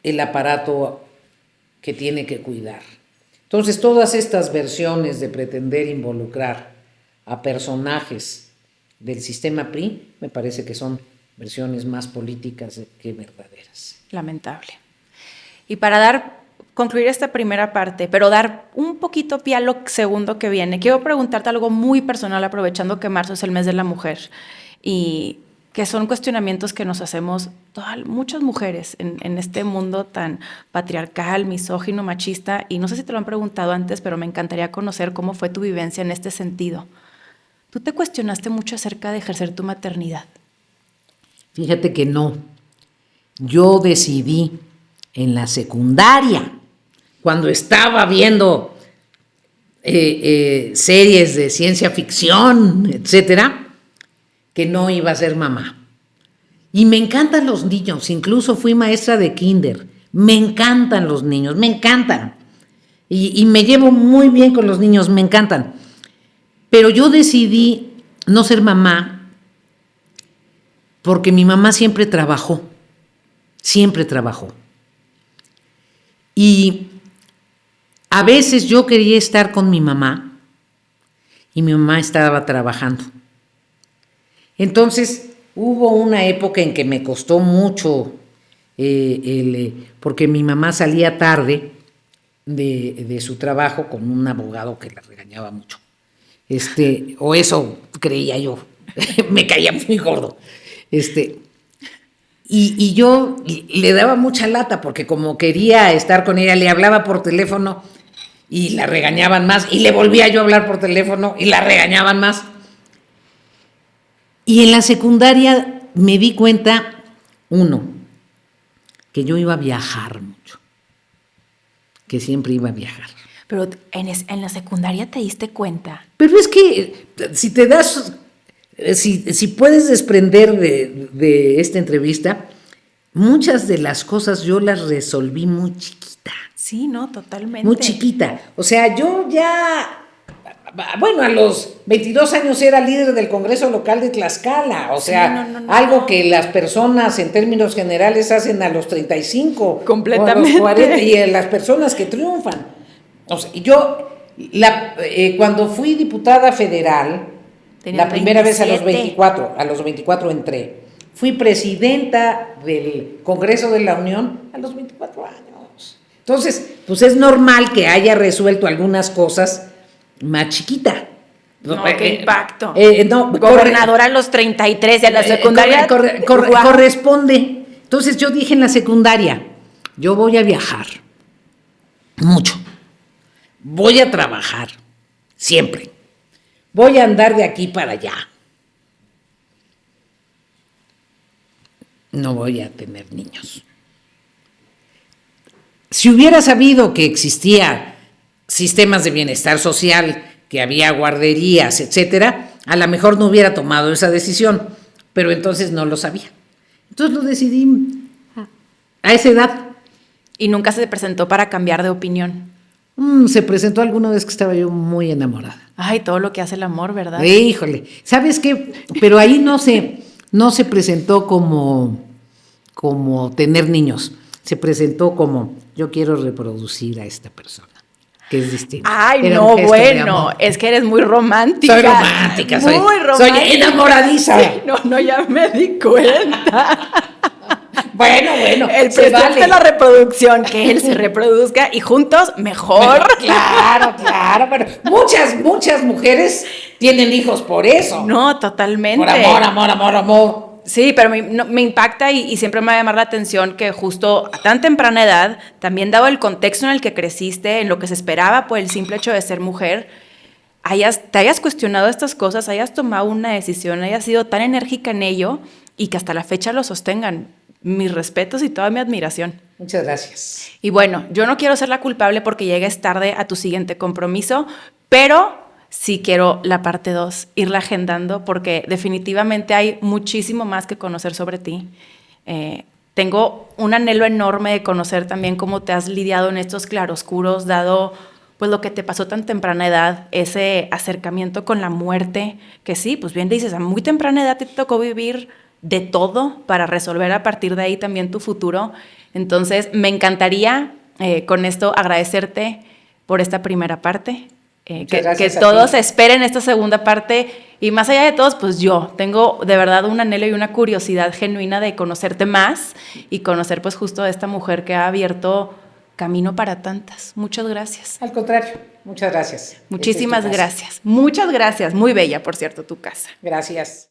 S1: el aparato que tiene que cuidar. Entonces, todas estas versiones de pretender involucrar a personajes del sistema PRI me parece que son versiones más políticas que verdaderas.
S2: Lamentable. Y para concluir esta primera parte, pero dar un poquito pie a lo segundo que viene, quiero preguntarte algo muy personal, aprovechando que marzo es el mes de la mujer, y que son cuestionamientos que nos hacemos muchas mujeres en este mundo tan patriarcal, misógino, machista, y no sé si te lo han preguntado antes, pero me encantaría conocer cómo fue tu vivencia en este sentido. ¿Tú te cuestionaste mucho acerca de ejercer tu maternidad?
S1: Fíjate que no. Yo decidí en la secundaria, cuando estaba viendo series de ciencia ficción, etcétera, que no iba a ser mamá. Y me encantan los niños, incluso fui maestra de kinder. Me encantan los niños, me encantan. Y me llevo muy bien con los niños, me encantan. Pero yo decidí no ser mamá porque mi mamá siempre trabajó. Y a veces yo quería estar con mi mamá y mi mamá estaba trabajando. Entonces hubo una época en que me costó mucho, porque mi mamá salía tarde de su trabajo con un abogado que la regañaba mucho. O eso creía yo, me caía muy gordo. Y yo le daba mucha lata porque como quería estar con ella, le hablaba por teléfono y la regañaban más, y le volvía yo a hablar por teléfono y la regañaban más. Y en la secundaria me di cuenta, que yo iba a viajar mucho, que siempre iba a viajar.
S2: Pero en la secundaria te diste cuenta.
S1: Pero es que si te das, si puedes desprender de esta entrevista, muchas de las cosas yo las resolví muy chiquita.
S2: Sí, no, totalmente.
S1: Muy chiquita. O sea, yo ya, bueno, a los 22 años era líder del Congreso Local de Tlaxcala. O sea,
S2: sí, no.
S1: algo que las personas en términos generales hacen a los 35.
S2: Completamente.
S1: O a los 40, y a las personas que triunfan. O sea, yo, cuando fui diputada federal,
S2: tenía
S1: la primera
S2: 27.
S1: vez a los 24 entré. Fui presidenta del Congreso de la Unión a los 24 años. Entonces, pues es normal que haya resuelto algunas cosas más chiquita.
S2: No, qué impacto.
S1: Gobernadora
S2: a los 33 y a la secundaria.
S1: Corresponde. Entonces yo dije en la secundaria, yo voy a viajar mucho. Voy a trabajar, siempre. Voy a andar de aquí para allá. No voy a tener niños. Si hubiera sabido que existía sistemas de bienestar social, que había guarderías, etcétera, a lo mejor no hubiera tomado esa decisión, pero entonces no lo sabía. Entonces lo decidí a esa edad.
S2: Y nunca se presentó para cambiar de opinión.
S1: Se presentó alguna vez que estaba yo muy enamorada.
S2: Ay, todo lo que hace el amor, ¿verdad?
S1: Híjole, ¿sabes qué? Pero ahí no se presentó como tener niños. Se presentó como yo quiero reproducir a esta persona, que es distinto.
S2: Ay,
S1: Era
S2: no,
S1: un gesto de
S2: bueno,
S1: amor.
S2: es que eres muy romántica.
S1: Soy romántica,
S2: muy romántica.
S1: soy enamoradiza.
S2: Sí, no, ya me di cuenta.
S1: Bueno,
S2: El
S1: se
S2: presidente
S1: vale.
S2: de la reproducción, que él se reproduzca y juntos mejor.
S1: Claro, pero muchas mujeres tienen hijos por eso.
S2: No, totalmente.
S1: Por amor.
S2: Sí, pero me impacta y siempre me va a llamar la atención que justo a tan temprana edad, también dado el contexto en el que creciste, en lo que se esperaba por el simple hecho de ser mujer, te hayas cuestionado estas cosas, hayas tomado una decisión, hayas sido tan enérgica en ello y que hasta la fecha lo sostengan. Mis respetos y toda mi admiración.
S1: Muchas gracias.
S2: Y bueno, yo no quiero ser la culpable porque llegues tarde a tu siguiente compromiso, pero sí quiero la parte 2, irla agendando porque definitivamente hay muchísimo más que conocer sobre ti. Tengo un anhelo enorme de conocer también cómo te has lidiado en estos claroscuros, dado pues lo que te pasó tan temprana edad, ese acercamiento con la muerte, que sí, pues bien dices, a muy temprana edad te tocó vivir de todo para resolver a partir de ahí también tu futuro. Entonces, me encantaría con esto agradecerte por esta primera parte, que todos esperen esta segunda parte y más allá de todos, pues yo tengo de verdad un anhelo y una curiosidad genuina de conocerte más y conocer pues justo a esta mujer que ha abierto camino para tantas. Muchas gracias.
S1: Al contrario, muchas gracias.
S2: Muchísimas gracias. Muchas gracias. Muy bella, por cierto, tu casa.
S1: Gracias.